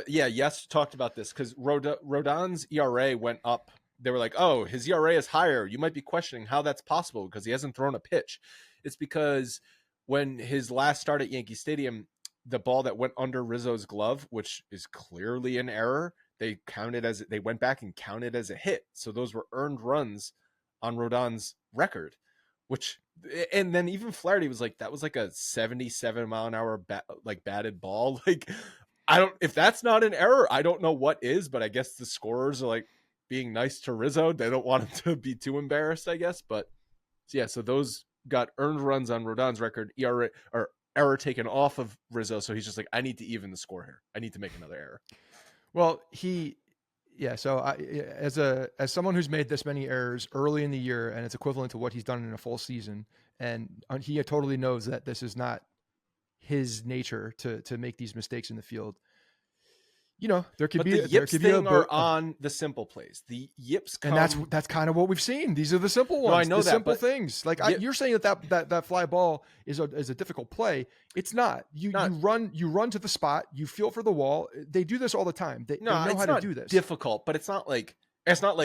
[SPEAKER 1] Yeah, Yes talked about this because Rodon's ERA went up. They were like, oh, his ERA is higher. You might be questioning how that's possible because he hasn't thrown a pitch. It's because when his last start at Yankee Stadium, the ball that went under Rizzo's glove, which is clearly an error, they went back and counted as a hit. So those were earned runs on Rodon's record, and then even Flaherty was like, that was like a 77 mile an hour batted ball. Like, if that's not an error, I don't know what is, but I guess the scorers are like being nice to Rizzo. They don't want him to be too embarrassed, I guess. But so those got earned runs on Rodon's record, ERA or error taken off of Rizzo. So he's just like, I need to even the score here. I need to make another error.
[SPEAKER 2] Well, so as someone who's made this many errors early in the year, and it's equivalent to what he's done in a full season, and he totally knows that this is not his nature to make these mistakes in the field. There could be
[SPEAKER 1] on the simple plays. The yips come,
[SPEAKER 2] and that's kind of what we've seen. These are the simple ones.
[SPEAKER 1] No, I know that,
[SPEAKER 2] simple things. Like you're saying that fly ball is a difficult play. It's not. You run to the spot. You feel for the wall. They do this all the time. They know how to do this.
[SPEAKER 1] Difficult, but it's not like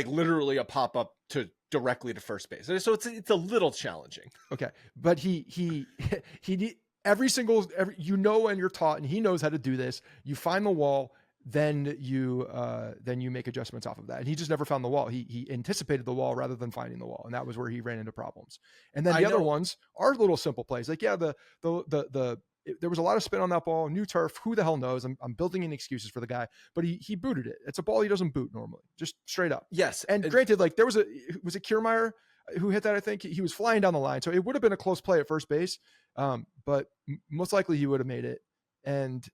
[SPEAKER 1] literally a pop up to directly to first base. So it's a little challenging.
[SPEAKER 2] Okay, but he every and you're taught, and he knows how to do this. You find the wall. Then you make adjustments off of that. And he just never found the wall. He anticipated the wall rather than finding the wall, and that was where he ran into problems. And then the other ones are little simple plays. Like there was a lot of spin on that ball, new turf. Who the hell knows? I'm building in excuses for the guy, but he booted it. It's a ball he doesn't boot normally, just straight up.
[SPEAKER 1] Yes.
[SPEAKER 2] And granted, like was it Kiermaier who hit that? I think he was flying down the line, so it would have been a close play at first base. But most likely he would have made it. And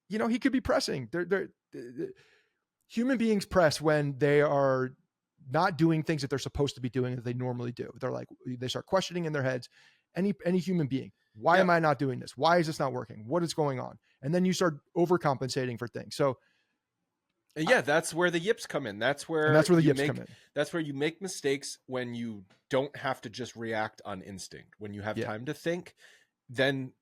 [SPEAKER 2] he could be pressing. Human beings press when they are not doing things that they're supposed to be doing that they normally do. They're like, they start questioning in their heads. Any human being, why am I not doing this? Why is this not working? What is going on? And then you start overcompensating for things. So
[SPEAKER 1] that's where the yips come in. That's where
[SPEAKER 2] the yips come in.
[SPEAKER 1] That's where you make mistakes when you don't have to just react on instinct. When you have time to think, then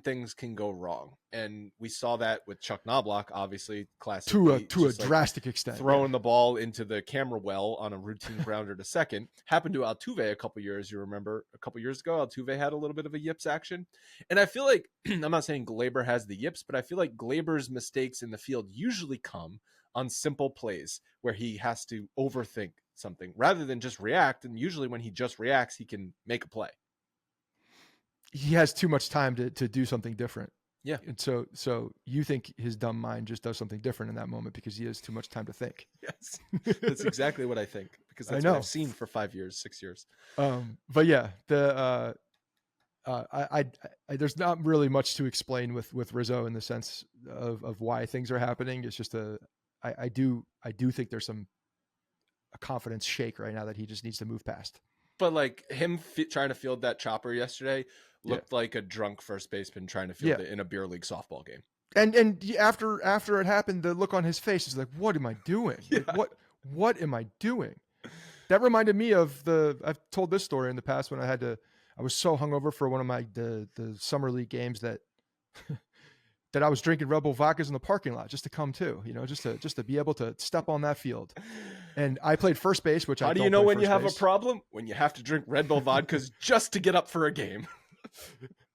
[SPEAKER 1] things can go wrong. And we saw that with Chuck Knobloch, obviously, classic
[SPEAKER 2] to a drastic extent,
[SPEAKER 1] throwing the ball into the camera well on a routine grounder to second. Happened to Altuve a couple years. You remember a couple years ago, Altuve had a little bit of a yips action. And I feel like, I'm not saying Glaber has the yips, but I feel like Glaber's mistakes in the field usually come on simple plays where he has to overthink something rather than just react. And usually when he just reacts, he can make a play.
[SPEAKER 2] He has too much time to do something different.
[SPEAKER 1] Yeah.
[SPEAKER 2] And so you think his dumb mind just does something different in that moment because he has too much time to think.
[SPEAKER 1] Yes. That's exactly what I think, because that's what I've seen for 5 years, 6 years.
[SPEAKER 2] But yeah, I there's not really much to explain with Rizzo in the sense of why things are happening. It's just I do think there's a confidence shake right now that he just needs to move past.
[SPEAKER 1] But like him trying to field that chopper yesterday looked like a drunk first baseman trying to field it in a beer league softball game.
[SPEAKER 2] And after it happened, the look on his face is like, what am I doing? Like, what am I doing? That reminded me of I've told this story in the past when I was so hungover for one of the summer league games that that I was drinking Red Bull vodkas in the parking lot just to come to, just to be able to step on that field. And I played first base, which
[SPEAKER 1] how do you know when you have a problem? When you have to drink Red Bull vodkas just to get up for a game.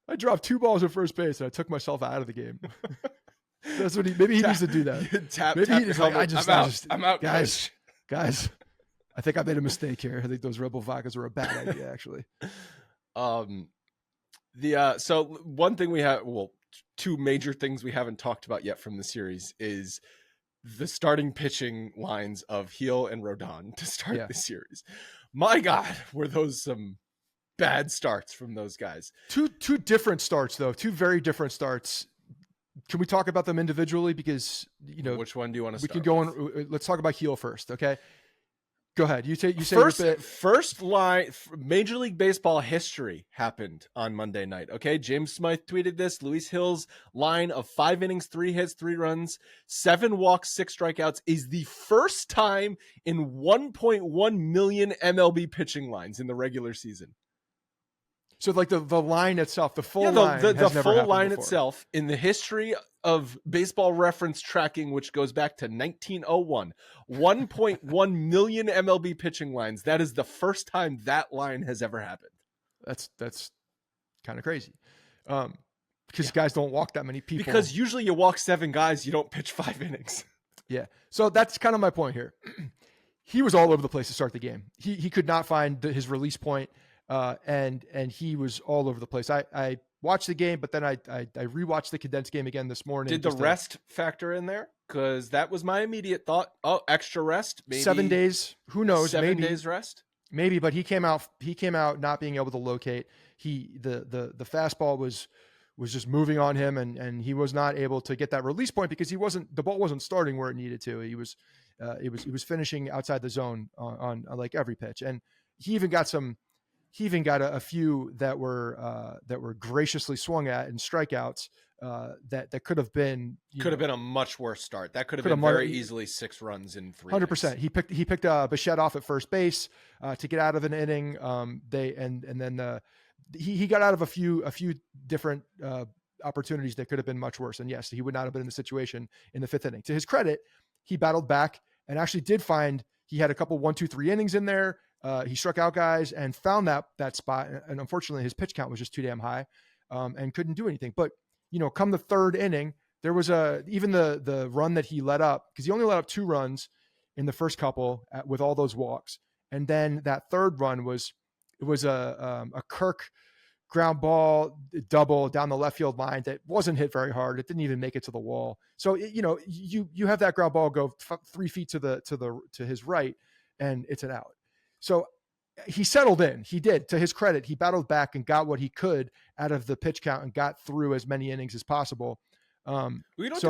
[SPEAKER 2] I dropped 2 balls at first base and I took myself out of the game. That's what maybe he needs to do that. Maybe he's like, I'm out, guys. I think I made a mistake here. I think those Red Bull vodkas were a bad idea, actually.
[SPEAKER 1] So one thing we have, two major things we haven't talked about yet from the series is the starting pitching lines of Gil and Rodon to start the series. My God, were those some bad starts from those guys.
[SPEAKER 2] Two different starts, though. Two very different starts. Can we talk about them individually? Because,
[SPEAKER 1] which one do you want to start?
[SPEAKER 2] We can go on. Let's talk about Gil first. Okay. Go ahead. You say
[SPEAKER 1] first line. Major League Baseball history happened on Monday night. Okay, James Smythe tweeted this. Luis Gil's line of 5 innings, 3 hits, 3 runs, 7 walks, 6 strikeouts is the first time in 1.1 million MLB pitching lines in the regular season.
[SPEAKER 2] So like the line itself, the full line,
[SPEAKER 1] the full line
[SPEAKER 2] before.
[SPEAKER 1] itself in the history of Baseball Reference tracking, which goes back to 1901, 1.1 million MLB pitching lines. That is the first time that line has ever happened.
[SPEAKER 2] That's kind of crazy. Because guys don't walk that many people.
[SPEAKER 1] Because usually you walk 7 guys, you don't pitch 5 innings.
[SPEAKER 2] Yeah. So that's kind of my point here. He was all over the place to start the game. He could not find his release point. And he was all over the place. I watched the game, but then I rewatched the condensed game again this morning.
[SPEAKER 1] Did the rest factor in there? Because that was my immediate thought. Oh, extra rest, maybe
[SPEAKER 2] 7 days. Who knows?
[SPEAKER 1] 7 days rest,
[SPEAKER 2] maybe. But he came out not being able to locate. The fastball was just moving on him, and he was not able to get that release point because the ball wasn't starting where it needed to. He was finishing outside the zone on like every pitch, and he even got a few that were graciously swung at and strikeouts that could have been
[SPEAKER 1] a much worse start. That could have been very easily 6 runs in 3.
[SPEAKER 2] 100%. He picked Bichette off at first base to get out of an inning. He got out of a few different opportunities that could have been much worse. And yes, he would not have been in the situation in the 5th inning. To his credit, he battled back and actually did find he had a couple 1, 2, 3 innings in there. He struck out guys and found that spot. And unfortunately his pitch count was just too damn high and couldn't do anything. But, come the 3rd inning, there was even the run that he let up, because he only let up 2 runs in the first couple with all those walks. And then that 3rd run was a Kirk ground ball double down the left field line that wasn't hit very hard. It didn't even make it to the wall. So, you have that ground ball go 3 feet to his right and it's an out. So he settled in. He did. To his credit, he battled back and got what he could out of the pitch count and got through as many innings as possible.
[SPEAKER 1] The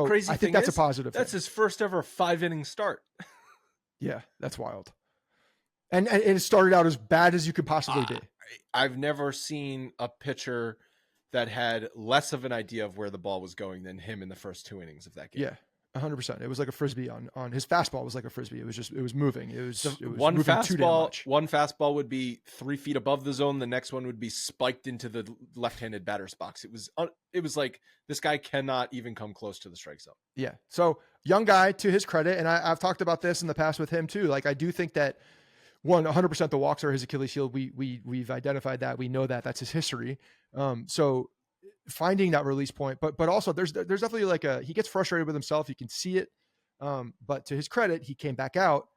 [SPEAKER 1] crazy
[SPEAKER 2] I
[SPEAKER 1] thing
[SPEAKER 2] think that's
[SPEAKER 1] is,
[SPEAKER 2] a positive.
[SPEAKER 1] That's his first ever 5-inning start.
[SPEAKER 2] Yeah, that's wild. And it started out as bad as you could possibly be.
[SPEAKER 1] I've never seen a pitcher that had less of an idea of where the ball was going than him in the first 2 innings of that game.
[SPEAKER 2] Yeah. 100%. It was like a frisbee on his fastball was like a frisbee. It was moving. It was
[SPEAKER 1] one
[SPEAKER 2] moving
[SPEAKER 1] fastball.
[SPEAKER 2] too damn much.
[SPEAKER 1] One fastball would be 3 feet above the zone. The next one would be spiked into the left-handed batter's box. It was like this guy cannot even come close to the strike zone.
[SPEAKER 2] Yeah. So young guy, to his credit, and I've talked about this in the past with him too. Like I do think that 100% the walks are his Achilles heel. We've identified that. We know that that's his history. So finding that release point, but also there's definitely he gets frustrated with himself. You can see it. But to his credit, he came back out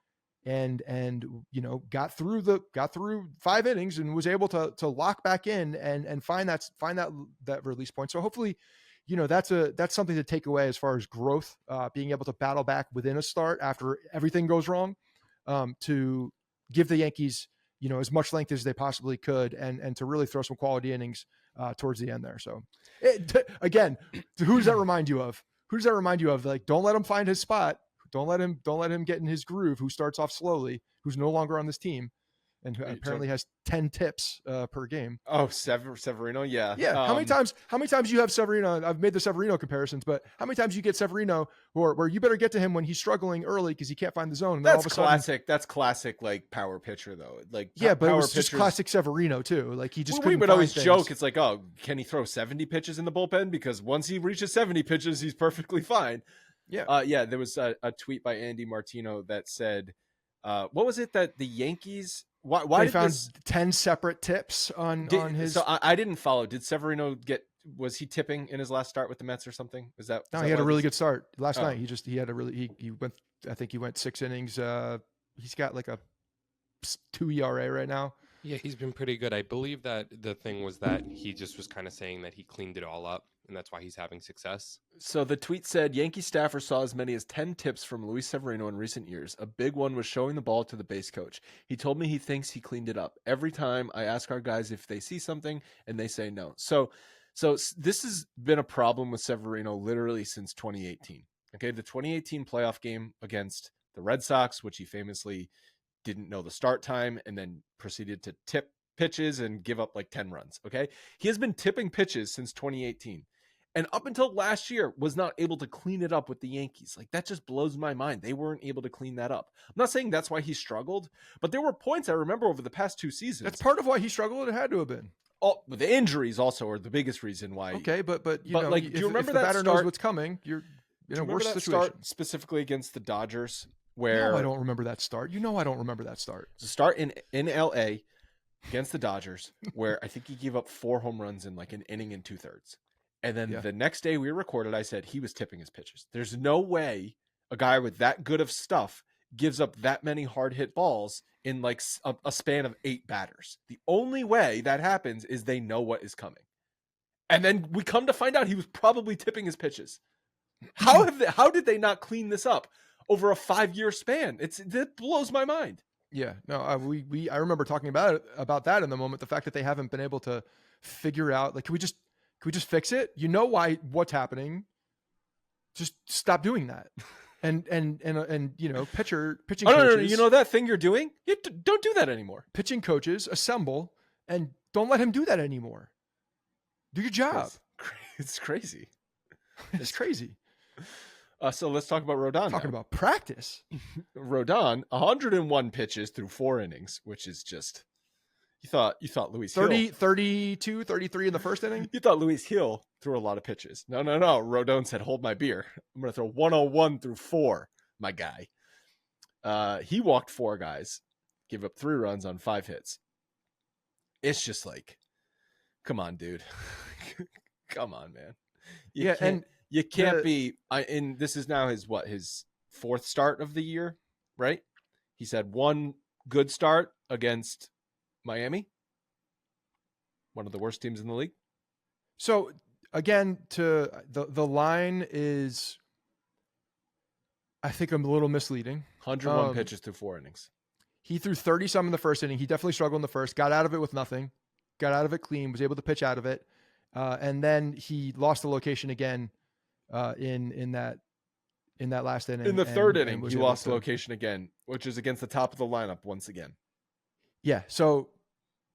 [SPEAKER 2] and got through 5 innings and was able to lock back in and find that release point. So hopefully, that's something to take away as far as growth, being able to battle back within a start after everything goes wrong, to give the Yankees, as much length as they possibly could and to really throw some quality innings towards the end there. So again, who does that remind you of? Who does that remind you of? Like, don't let him find his spot. Don't let him get in his groove, who starts off slowly, who's no longer on this team and who apparently has 10 tips per game.
[SPEAKER 1] Oh, Severino. Yeah.
[SPEAKER 2] Yeah. How many times you have Severino? I've made the Severino comparisons, but how many times you get Severino where you better get to him when he's struggling early because he can't find the zone. And
[SPEAKER 1] that's classic. That's classic, like power pitcher though. Like,
[SPEAKER 2] yeah, but it was just classic Severino too. Like he just
[SPEAKER 1] we would always joke. It's like, oh, can he throw 70 pitches in the bullpen? Because once he reaches 70 pitches, he's perfectly fine.
[SPEAKER 2] Yeah.
[SPEAKER 1] There was a tweet by Andy Martino that said, what was it that the Yankees, why
[SPEAKER 2] they found 10 separate tips on his.
[SPEAKER 1] So I didn't follow. Did Severino was he tipping in his last start with the Mets or something?
[SPEAKER 2] No, he had a really good start last night. He went 6 innings. He's got like a 2 ERA right now.
[SPEAKER 3] Yeah, he's been pretty good. I believe that the thing was that he just was kind of saying that he cleaned it all up, and that's why he's having success.
[SPEAKER 1] So the tweet said, Yankee staffers saw as many as 10 tips from Luis Severino in recent years. A big one was showing the ball to the base coach. He told me he thinks he cleaned it up. Every time I ask our guys if they see something, and they say no. So this has been a problem with Severino literally since 2018. Okay, the 2018 playoff game against the Red Sox, which he famously didn't know the start time and then proceeded to tip pitches and give up like 10 runs. Okay. He has been tipping pitches since 2018. And up until last year was not able to clean it up with the Yankees. Like that just blows my mind. They weren't able to clean that up. I'm not saying that's why he struggled, but there were points I remember over the past 2 seasons.
[SPEAKER 2] That's part of why he struggled. It had to have been.
[SPEAKER 1] Oh, the injuries also are the biggest reason why.
[SPEAKER 2] Okay, but you know,
[SPEAKER 1] like, do you remember
[SPEAKER 2] if the
[SPEAKER 1] that
[SPEAKER 2] batter
[SPEAKER 1] start,
[SPEAKER 2] knows what's coming, you're in a worse situation.
[SPEAKER 1] Start specifically against the Dodgers, where
[SPEAKER 2] no, I don't remember that start. You know, I don't remember that start.
[SPEAKER 1] The start in LA against the Dodgers, where I think he gave up 4 home runs in like an inning and 2/3. And then the next day we recorded, I said he was tipping his pitches. There's no way a guy with that good of stuff gives up that many hard hit balls in like a span of 8 batters. The only way that happens is they know what is coming. And then we come to find out he was probably tipping his pitches. How did they not clean this up over a 5-year span? That blows my mind.
[SPEAKER 2] Yeah, no, I remember talking about that in the moment. The fact that they haven't been able to figure out, like, can we just fix it? You know what's happening. Just stop doing that. And you know, pitching coaches.
[SPEAKER 1] No, you know that thing you're doing? Don't do that anymore.
[SPEAKER 2] Pitching coaches assemble and don't let him do that anymore. Do your job.
[SPEAKER 1] It's crazy.
[SPEAKER 2] It's crazy.
[SPEAKER 1] So let's talk about Rodon.
[SPEAKER 2] Talking about practice.
[SPEAKER 1] Rodon, 101 pitches through 4 innings, which is just, you thought Luis
[SPEAKER 2] 30,
[SPEAKER 1] Hill.
[SPEAKER 2] 32, 33 in the first inning?
[SPEAKER 1] You thought Luis Hill threw a lot of pitches. No. Rodon said, hold my beer. I'm going to throw 101 through 4, my guy. He walked 4 guys, gave up 3 runs on 5 hits. It's just like, come on, dude. Come on, man. You can't be. This is now his 4th start of the year, right? He's had 1 good start against Miami, one of the worst teams in the league.
[SPEAKER 2] So again, to the line is, I think, a little misleading.
[SPEAKER 1] 101 pitches through 4 innings.
[SPEAKER 2] He threw 30 some in the first inning. He definitely struggled in the first. Got out of it with nothing. Got out of it clean. Was able to pitch out of it, and then he lost the location again. In that last inning.
[SPEAKER 1] In the 3rd inning, he lost the location again, which is against the top of the lineup once again.
[SPEAKER 2] Yeah. So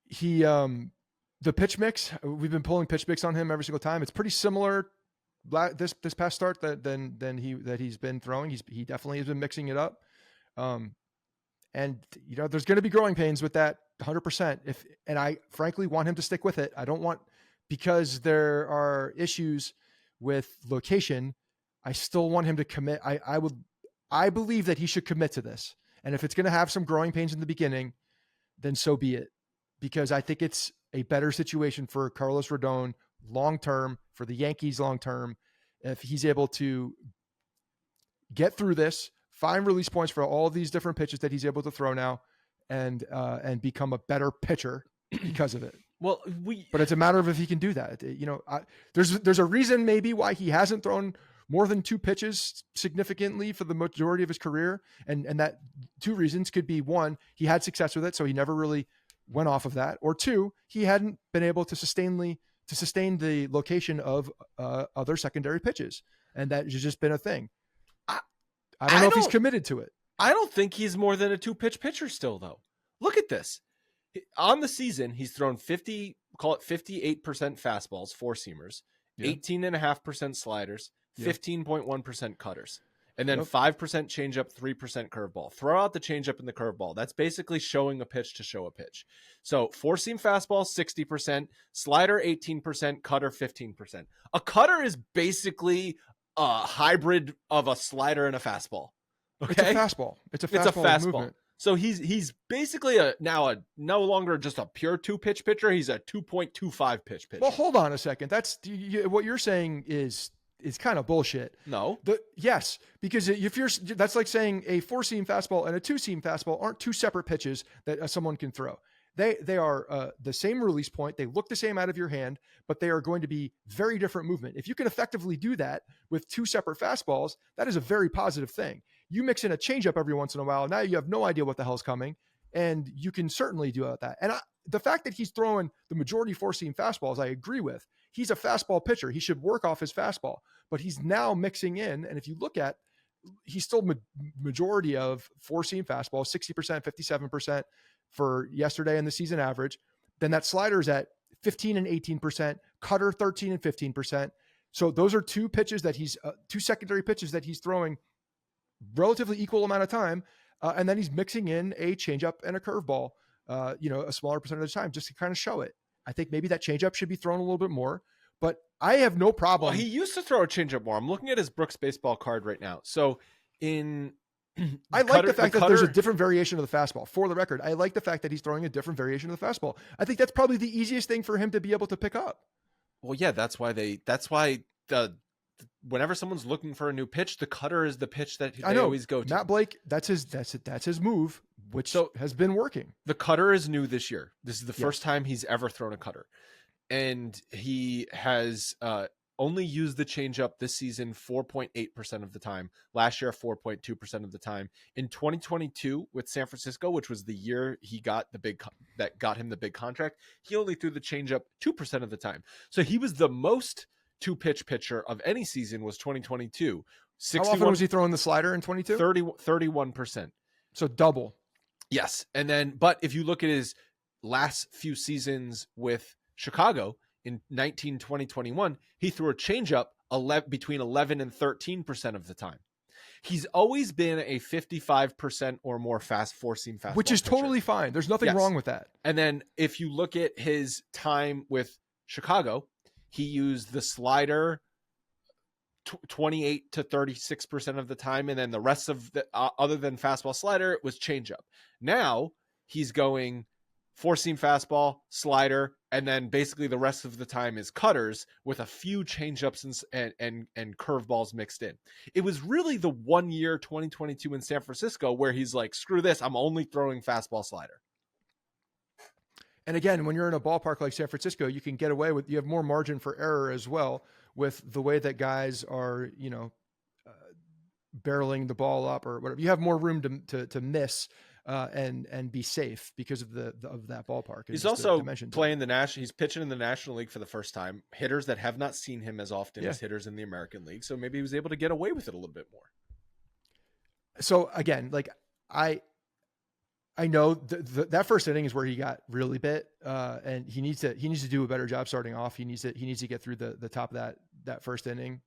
[SPEAKER 2] he, the pitch mix, we've been pulling pitch mix on him every single time. It's pretty similar this past start than he's been throwing. He definitely has been mixing it up. And you know, there's going to be growing pains with that 100%. And I frankly want him to stick with it. I don't want, because there are issues with location, I still want him to commit. I believe that he should commit to this. And if it's going to have some growing pains in the beginning, then so be it. Because I think it's a better situation for Carlos Rodon long-term, for the Yankees long-term, if he's able to get through this, find release points for all of these different pitches that he's able to throw now, and become a better pitcher because of it.
[SPEAKER 1] Well,
[SPEAKER 2] but it's a matter of if he can do that. You know, there's a reason maybe why he hasn't thrown more than 2 pitches significantly for the majority of his career. And that 2 reasons could be: 1, he had success with it, so he never really went off of that. Or 2, he hadn't been able to sustain the location of other secondary pitches. And that has just been a thing. I don't know if he's committed to it.
[SPEAKER 1] I don't think he's more than a 2-pitch pitcher still, though. Look at this. On the season, he's thrown 58% fastballs, 4-seamers, 18.5% sliders, 15.1% cutters, and then 5% changeup, 3% curveball. Throw out the changeup and the curveball. That's basically showing a pitch to show a pitch. So 4-seam fastball, 60%, slider, 18%, cutter, 15%. A cutter is basically a hybrid of a slider and a fastball. Okay?
[SPEAKER 2] It's a fastball movement.
[SPEAKER 1] So he's basically no longer just a pure 2-pitch pitcher. He's a 2.25 pitch pitcher.
[SPEAKER 2] Well, hold on a second. That's what you're saying is kind of bullshit.
[SPEAKER 1] No.
[SPEAKER 2] Yes, because that's like saying a 4-seam fastball and a 2-seam fastball aren't 2 separate pitches that someone can throw. They are the same release point. They look the same out of your hand, but they are going to be very different movement. If you can effectively do that with two separate fastballs, that is a very positive thing. You mix in a changeup every once in a while. Now you have no idea what the hell's coming, and you can certainly do that. And the fact that he's throwing the majority four-seam fastballs, I agree with. He's a fastball pitcher. He should work off his fastball, but he's now mixing in. And if you look at, he's still majority of four-seam fastballs, 60%, 57% for yesterday in the season average. Then that slider is at 15 and 18%, cutter 13 and 15%. So those are two pitches that two secondary pitches that he's throwing relatively equal amount of time. And then he's mixing in a changeup and a curveball, a smaller percentage of the time just to kind of show it. I think maybe that changeup should be thrown a little bit more, but I have no problem.
[SPEAKER 1] Well, he used to throw a changeup more. I'm looking at his Brooks baseball card right now. So
[SPEAKER 2] I like the fact that there's a different variation of the fastball. For the record, I like the fact that he's throwing a different variation of the fastball. I think that's probably the easiest thing for him to be able to pick up.
[SPEAKER 1] Well, yeah, that's why whenever someone's looking for a new pitch, the cutter is the pitch that they always go to.
[SPEAKER 2] Matt Blake, that's his move, which has been working.
[SPEAKER 1] The cutter is new this year. This is the first time he's ever thrown a cutter. And he has only used the changeup this season 4.8% of the time. Last year, 4.2% of the time. In 2022 with San Francisco, which was the year he got that got him the big contract, he only threw the changeup 2% of the time. So he was the most two-pitch pitcher of any season was 2022.
[SPEAKER 2] How often was he throwing the slider in 22?
[SPEAKER 1] 31%.
[SPEAKER 2] So double.
[SPEAKER 1] Yes. And then, but if you look at his last few seasons with Chicago in 19, 20, 21, he threw a changeup between 11 and 13% of the time. He's always been a 55% or more four-seam fastball
[SPEAKER 2] which is
[SPEAKER 1] pitcher.
[SPEAKER 2] Totally fine. There's nothing wrong with that.
[SPEAKER 1] And then if you look at his time with Chicago, he used the slider 28 to 36% of the time. And then the rest of the, other than fastball slider, it was changeup. Now he's going four-seam fastball, slider, and then basically the rest of the time is cutters with a few changeups and curveballs mixed in. It was really the 1 year 2022 in San Francisco where he's like, screw this, I'm only throwing fastball slider.
[SPEAKER 2] And again, when you're in a ballpark like San Francisco, you can get away with, you have more margin for error as well with the way that guys are, barreling the ball up or whatever. You have more room to miss and be safe because of that ballpark.
[SPEAKER 1] He's also playing he's pitching in the National League for the first time. Hitters that have not seen him as often as hitters in the American League. So maybe he was able to get away with it a little bit more.
[SPEAKER 2] So again, like I know that first inning is where he got really bit, and he needs to do a better job starting off. He needs to get through the top of that first inning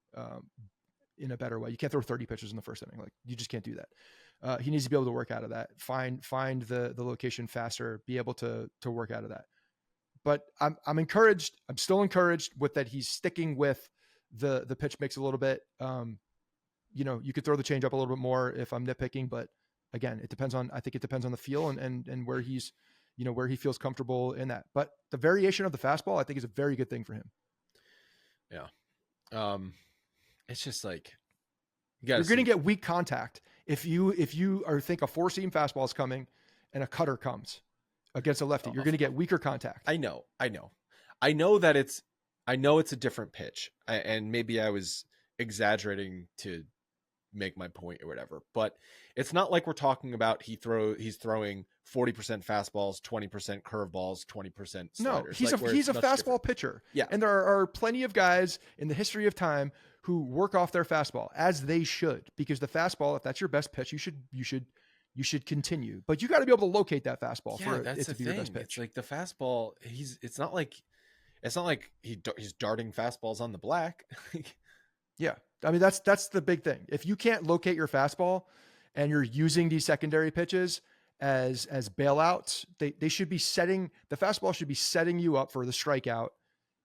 [SPEAKER 2] in a better way. You can't throw 30 pitches in the first inning. Like you just can't do that. He needs to be able to work out of that, find the location faster, be able to work out of that. But I'm encouraged. I'm still encouraged with that. He's sticking with the pitch mix a little bit. You could throw the change up a little bit more if I'm nitpicking, but again, I think it depends on the feel and where he's, where he feels comfortable in that. But the variation of the fastball, I think is a very good thing for him.
[SPEAKER 1] Yeah. It's just like,
[SPEAKER 2] you're going to get weak contact. If you think a four-seam fastball is coming and a cutter comes against a lefty, you're going to get weaker contact.
[SPEAKER 1] I know that it's a different pitch, and maybe I was exaggerating to make my point or whatever, but it's not like we're talking about he's throwing 40% fastballs, 20% curveballs, 20% sliders.
[SPEAKER 2] No, he's a fastball pitcher.
[SPEAKER 1] Yeah.
[SPEAKER 2] And there are plenty of guys in the history of time who work off their fastball, as they should, because the fastball, if that's your best pitch, you should continue. But you got to be able to locate that fastball for it to be your best pitch.
[SPEAKER 1] It's like the fastball, it's not like he's darting fastballs on the black.
[SPEAKER 2] Yeah. I mean, that's the big thing. If you can't locate your fastball and you're using these secondary pitches as bailouts, the fastball should be setting you up for the strikeout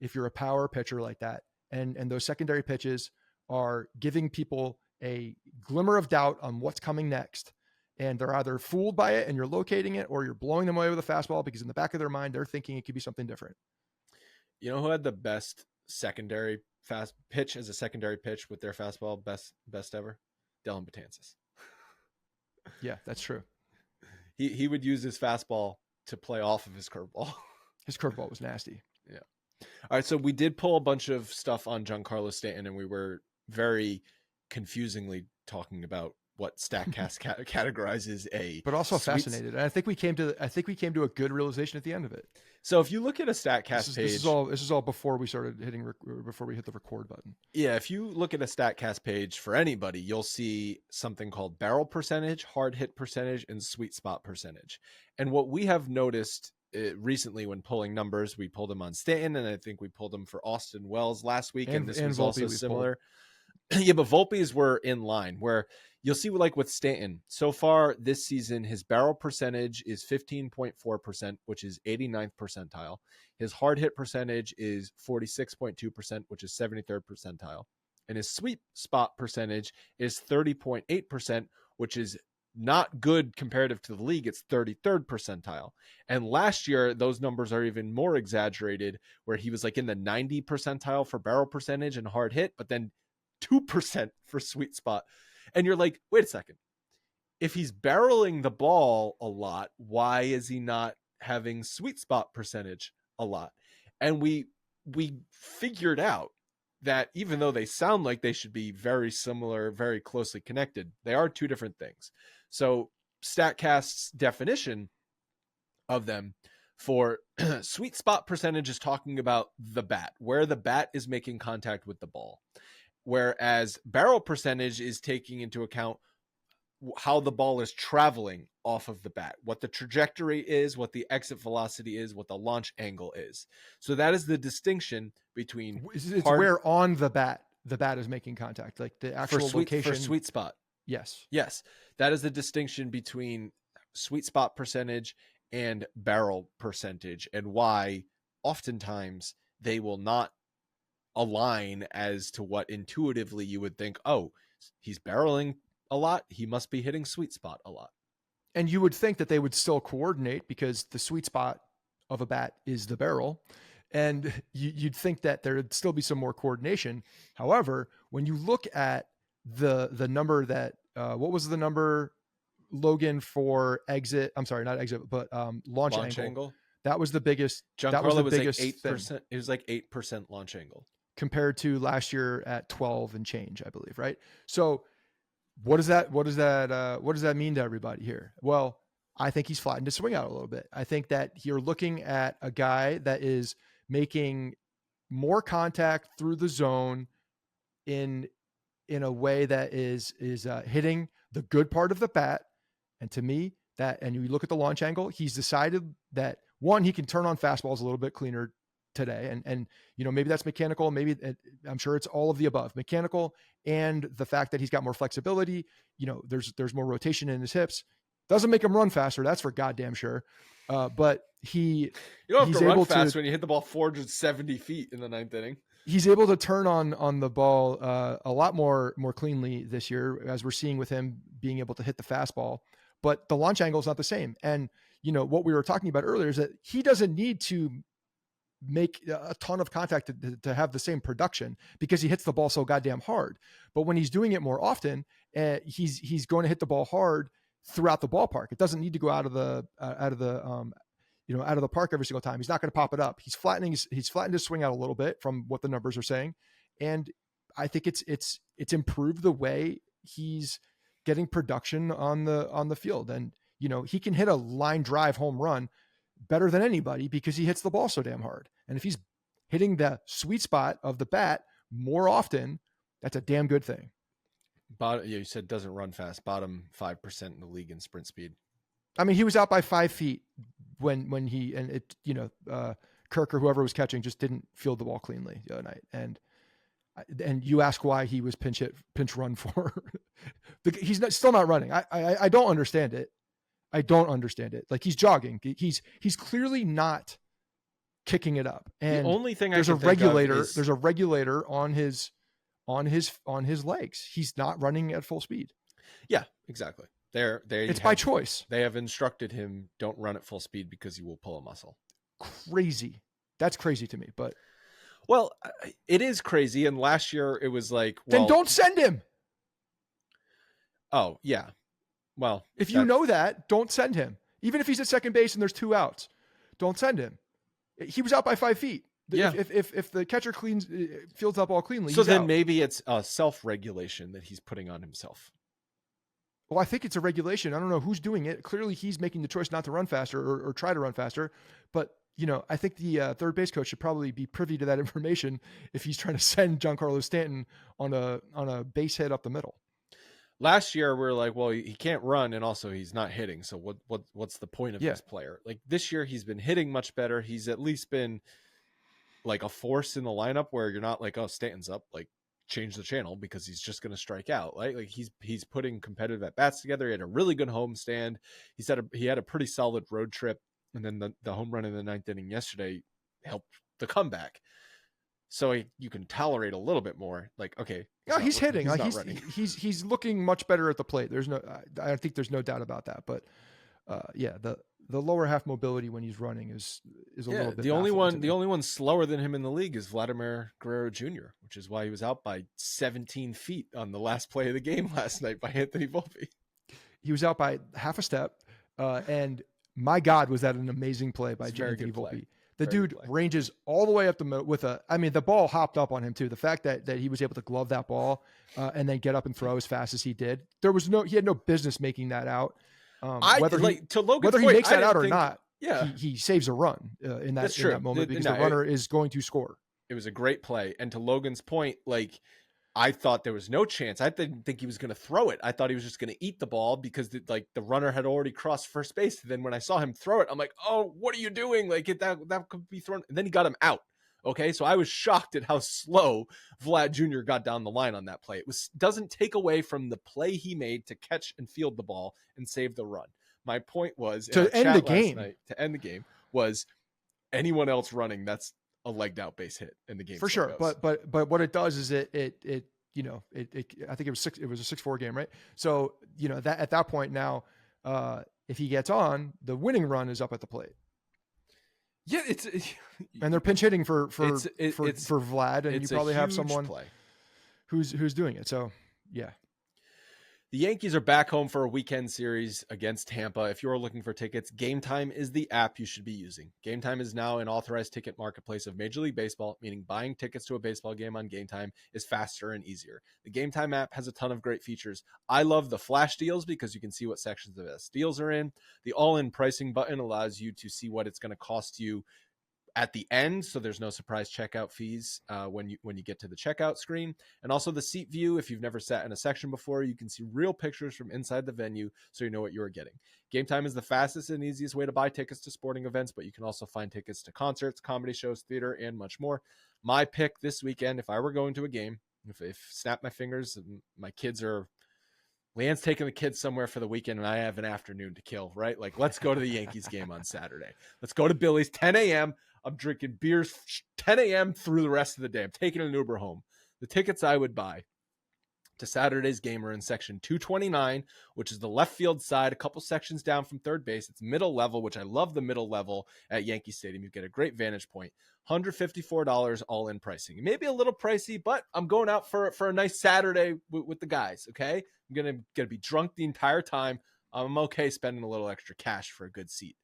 [SPEAKER 2] if you're a power pitcher like that. And those secondary pitches are giving people a glimmer of doubt on what's coming next. And they're either fooled by it and you're locating it, or you're blowing them away with a fastball because in the back of their mind, they're thinking it could be something different.
[SPEAKER 1] You know who had the best secondary fast pitch as a secondary pitch with their fastball? Best ever? Dellin Betances.
[SPEAKER 2] Yeah, that's true.
[SPEAKER 1] He would use his fastball to play off of his curveball.
[SPEAKER 2] His curveball was nasty.
[SPEAKER 1] Yeah. All right. So we did pull a bunch of stuff on Giancarlo Stanton, and we were very confusingly talking about what StatCast categorizes a.
[SPEAKER 2] But also fascinated. And I think we came to a good realization at the end of it.
[SPEAKER 1] So if you look at a StatCast page,
[SPEAKER 2] this is all before we started before we hit the record button.
[SPEAKER 1] Yeah, if you look at a StatCast page for anybody, you'll see something called barrel percentage, hard hit percentage, and sweet spot percentage. And what we have noticed recently when pulling numbers, we pulled them on Stanton, and I think we pulled them for Austin Wells last week, and this was
[SPEAKER 2] Volpe
[SPEAKER 1] also similar. Yeah, but Volpe's were in line, where you'll see, like with Stanton, so far this season, his barrel percentage is 15.4%, which is 89th percentile. His hard hit percentage is 46.2%, which is 73rd percentile. And his sweet spot percentage is 30.8%, which is not good comparative to the league. It's 33rd percentile. And last year, those numbers are even more exaggerated, where he was like in the 90 percentile for barrel percentage and hard hit, but then 2% for sweet spot. And you're like, wait a second. If he's barreling the ball a lot, why is he not having sweet spot percentage a lot? And we figured out that even though they sound like they should be very similar, very closely connected, they are two different things. So StatCast's definition of them for sweet spot percentage is talking about the bat, where the bat is making contact with the ball. Whereas barrel percentage is taking into account how the ball is traveling off of the bat, what the trajectory is, what the exit velocity is, what the launch angle is. So that is the distinction between
[SPEAKER 2] it's where on the bat is making contact, like the actual location
[SPEAKER 1] for sweet spot.
[SPEAKER 2] Yes.
[SPEAKER 1] That is the distinction between sweet spot percentage and barrel percentage, and why oftentimes they will not align as to what intuitively you would think, oh, he's barreling a lot, he must be hitting sweet spot a lot.
[SPEAKER 2] And you would think that they would still coordinate, because the sweet spot of a bat is the barrel. And you'd think that there would still be some more coordination. However, when you look at the number that, what was the number, Logan, for exit? I'm sorry, not exit, but launch angle. That was the biggest. That was the biggest
[SPEAKER 1] like 8%. It was like 8% launch angle
[SPEAKER 2] compared to last year at 12 and change, I believe. Right. So what does that mean to everybody here? Well, I think he's flattened his swing out a little bit. I think that you're looking at a guy that is making more contact through the zone in a way that is hitting the good part of the bat. And to me, and you look at the launch angle, he's decided that, one, he can turn on fastballs a little bit cleaner today. And maybe that's mechanical. Maybe I'm sure it's all of the above, mechanical, and the fact that he's got more flexibility. There's more rotation in his hips. Doesn't make him run faster. That's for goddamn sure. But you
[SPEAKER 1] don't have to run fast when you hit the ball 470 feet in the ninth inning.
[SPEAKER 2] He's able to turn on the ball a lot more cleanly this year, as we're seeing with him being able to hit the fastball. But the launch angle is not the same. And what we were talking about earlier is that he doesn't need to make a ton of contact to have the same production, because he hits the ball so goddamn hard. But when he's doing it more often, he's going to hit the ball hard throughout the ballpark. It doesn't need to go out of the park every single time. He's not going to pop it up. He's flattened his swing out a little bit from what the numbers are saying. And I think it's improved the way he's getting production on the field. And, he can hit a line drive home run better than anybody, because he hits the ball so damn hard. And if he's hitting the sweet spot of the bat more often, that's a damn good thing.
[SPEAKER 1] You said doesn't run fast. Bottom 5% in the league in sprint speed.
[SPEAKER 2] I mean, he was out by 5 feet when Kirk or whoever was catching just didn't field the ball cleanly the other night. And you ask why he was pinch run for. He's still not running. I don't understand it. I don't understand it. Like, he's jogging. He's clearly not kicking it up. And
[SPEAKER 1] the only thing
[SPEAKER 2] there's a regulator on his legs. He's not running at full speed.
[SPEAKER 1] Yeah, exactly. It's
[SPEAKER 2] by choice.
[SPEAKER 1] They have instructed him, don't run at full speed because you will pull a muscle.
[SPEAKER 2] Crazy. That's crazy to me. But
[SPEAKER 1] it is crazy. And last year it was like,
[SPEAKER 2] then don't send him.
[SPEAKER 1] Oh yeah. Well,
[SPEAKER 2] if you know that, don't send him. Even if he's at second base and there's 2 outs, don't send him. He was out by 5 feet.
[SPEAKER 1] Yeah.
[SPEAKER 2] If the catcher fields that ball cleanly,
[SPEAKER 1] So
[SPEAKER 2] he's
[SPEAKER 1] then
[SPEAKER 2] out.
[SPEAKER 1] maybe it's a self-regulation that he's putting on himself.
[SPEAKER 2] Well, I think it's a regulation. I don't know who's doing it. Clearly, he's making the choice not to run faster or try to run faster. But, I think the third base coach should probably be privy to that information if he's trying to send Giancarlo Stanton on a base hit up the middle.
[SPEAKER 1] Last year, we were like, well, he can't run, and also he's not hitting. So what's the point of this player? Like this year, he's been hitting much better. He's at least been like a force in the lineup where you're not like, oh, Stanton's up, like change the channel because he's just going to strike out. Like he's putting competitive at bats together. He had a really good homestand. He had a pretty solid road trip, and then the home run in the 9th inning yesterday helped the comeback. So you can tolerate a little bit more. Like, okay,
[SPEAKER 2] he's hitting.
[SPEAKER 1] He's
[SPEAKER 2] He's looking much better at the plate. I think there's no doubt about that. But the lower half mobility when he's running is a little bit.
[SPEAKER 1] The only one slower than him in the league is Vladimir Guerrero Jr., which is why he was out by 17 feet on the last play of the game last night by Anthony Volpe.
[SPEAKER 2] He was out by half a step, and my God, was that an amazing play by Anthony Volpe. The dude ranges all the way up the middle the ball hopped up on him too. The fact that he was able to glove that ball and then get up and throw as fast as he did, he had no business making that out. Whether he makes that out or not, he saves a run in that moment because the runner is going to score.
[SPEAKER 1] It was a great play. And to Logan's point, like I thought there was no chance. I didn't think he was going to throw it. I thought he was just going to eat the ball because the runner had already crossed first base. And then when I saw him throw it, I'm like, oh, what are you doing? Like that could be thrown. And then he got him out. Okay. So I was shocked at how slow Vlad Jr. got down the line on that play. Doesn't take away from the play he made to catch and field the ball and save the run. My point was
[SPEAKER 2] to end the game
[SPEAKER 1] was anyone else running, that's a legged out base hit in the game
[SPEAKER 2] for sure. Goes. But what it does is it I think it was a 6-4 game, right? So that at that point now, if he gets on, the winning run is up at the plate.
[SPEAKER 1] Yeah,
[SPEAKER 2] and they're pinch hitting for Vlad, and you probably have someone who's doing it. So yeah.
[SPEAKER 1] The Yankees are back home for a weekend series against Tampa. If you're looking for tickets, Game Time is the app you should be using. Game Time is now an authorized ticket marketplace of Major League Baseball, meaning buying tickets to a baseball game on Game Time is faster and easier. The Game Time app has a ton of great features. I love the flash deals because you can see what sections of best deals are in. The all-in pricing button allows you to see what it's going to cost you at the end, so there's no surprise checkout fees when you get to the checkout screen. And also the seat view, if you've never sat in a section before, you can see real pictures from inside the venue so you know what you're getting. Game Time is the fastest and easiest way to buy tickets to sporting events, but you can also find tickets to concerts, comedy shows, theater, and much more. My pick this weekend, if I were going to a game, if snap my fingers, my kids are Leanne's taking the kids somewhere for the weekend and I have an afternoon to kill, right? Like, let's go to the Yankees game on Saturday. Let's go to Billy's, 10 a.m. I'm drinking beers 10 a.m. through the rest of the day. I'm taking an Uber home. The tickets I would buy to Saturday's game are in section 229, which is the left field side, a couple sections down from third base. It's middle level, which I love the middle level at Yankee Stadium. You get a great vantage point. $154 all in pricing. Maybe a little pricey, but I'm going out for a nice Saturday with the guys, okay? I'm gonna be drunk the entire time. I'm okay spending a little extra cash for a good seat.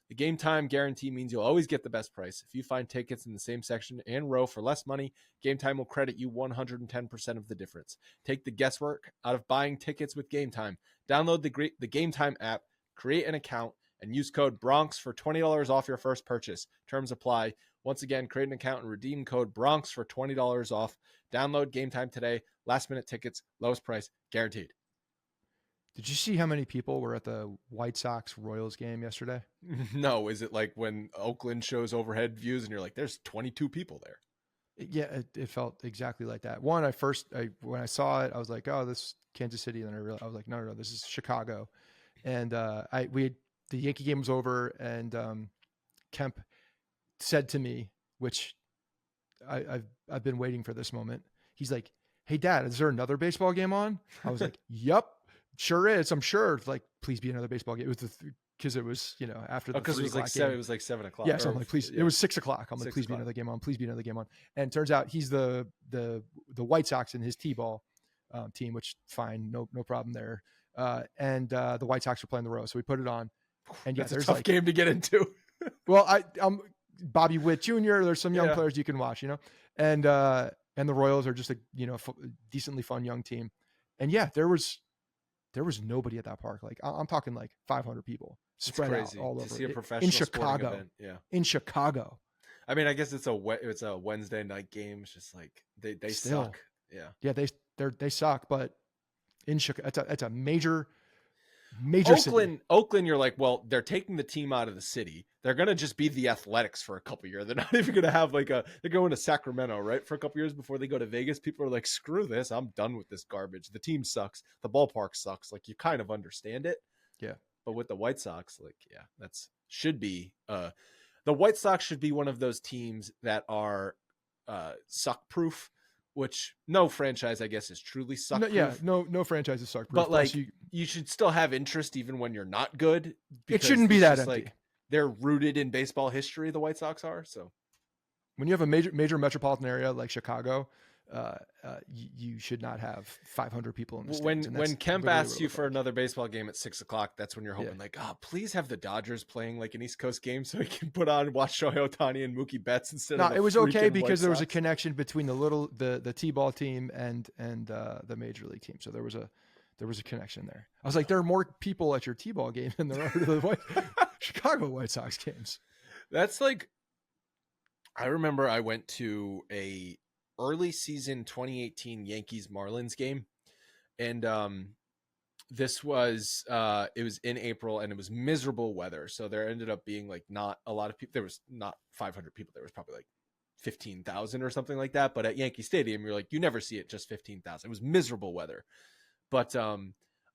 [SPEAKER 1] The Game Time guarantee means you'll always get the best price. If you find tickets in the same section and row for less money, Game Time will credit you 110% of the difference. Take the guesswork out of buying tickets with Game Time. Download the Game Time app, create an account, and use code BRONX for $20 off your first purchase. Terms apply. Once again, create an account and redeem code BRONX for $20 off. Download Game Time today. Last minute tickets, lowest price, guaranteed.
[SPEAKER 2] Did you see how many people were at the White Sox Royals game yesterday?
[SPEAKER 1] No. Is it like when Oakland shows overhead views and you're like, there's 22 people there?
[SPEAKER 2] Yeah, it felt exactly like that. One, when I saw it, I was like, oh, this is Kansas City. And then I was like, no, this is Chicago. And the Yankee game was over, and Kemp said to me, which I've been waiting for this moment. He's like, hey, Dad, is there another baseball game on? I was like, yep. Sure is. I'm sure. Like, please be another baseball game. It was because it was, after the
[SPEAKER 1] because it was like 7. It was like 7 o'clock.
[SPEAKER 2] Yeah, so I'm like, please. Yeah. It was 6 o'clock. I'm like, please be another game on. Please be another game on. And it turns out he's the White Sox in his T-ball team, which fine, no problem there. And the White Sox are playing the Royals, so we put it on. And yeah,
[SPEAKER 1] That's a
[SPEAKER 2] there's
[SPEAKER 1] tough
[SPEAKER 2] like,
[SPEAKER 1] game to get into.
[SPEAKER 2] well, I'm Bobby Witt Jr. There's some young
[SPEAKER 1] Yeah.
[SPEAKER 2] players you can watch, and the Royals are just a decently fun young team. And yeah, there was nobody at that park. Like I'm talking like 500 people
[SPEAKER 1] It's
[SPEAKER 2] spread out
[SPEAKER 1] crazy
[SPEAKER 2] all
[SPEAKER 1] to
[SPEAKER 2] over
[SPEAKER 1] see a
[SPEAKER 2] in
[SPEAKER 1] professional sporting
[SPEAKER 2] Chicago.
[SPEAKER 1] event. Yeah.
[SPEAKER 2] In Chicago.
[SPEAKER 1] I mean, I guess it's a Wednesday night game. It's just like they
[SPEAKER 2] Still.
[SPEAKER 1] suck. Yeah.
[SPEAKER 2] Yeah, they suck, but in Chicago, it's a major city.
[SPEAKER 1] Oakland, you're like, well, they're taking the team out of the city. They're gonna just be the Athletics for a couple years. They're not even gonna have they're going to Sacramento, right? For a couple years before they go to Vegas. People are like, screw this. I'm done with this garbage. The team sucks. The ballpark sucks. Like, you kind of understand it.
[SPEAKER 2] Yeah.
[SPEAKER 1] But with the White Sox, should be the White Sox should be one of those teams that are suck proof, which no franchise, I guess, is truly suck proof.
[SPEAKER 2] Yeah, no franchise is suck proof.
[SPEAKER 1] But like, you should still have interest even when you're not good.
[SPEAKER 2] It shouldn't be that empty.
[SPEAKER 1] Like, they're rooted in baseball history. The White Sox are. So
[SPEAKER 2] when you have a major metropolitan area like Chicago, you should not have 500 people in the stands.
[SPEAKER 1] When Kemp asks you for another baseball game at 6:00, that's when you're hoping please have the Dodgers playing like an East Coast game so he can watch Shohei Ohtani and Mookie Betts instead of.
[SPEAKER 2] No, it was okay because there was a connection between the T-ball team and the major league team. So there was a connection there. I was like, there are more people at your T-ball game than there are to the Chicago White Sox games.
[SPEAKER 1] That's like, I remember I went to a early season 2018 Yankees Marlins game, and this was it was in April and it was miserable weather, so there ended up being like not a lot of people. There was not 500 people. There was probably like 15,000 or something like that. But at Yankee Stadium, you're like, you never see it, just 15,000. It was miserable weather. But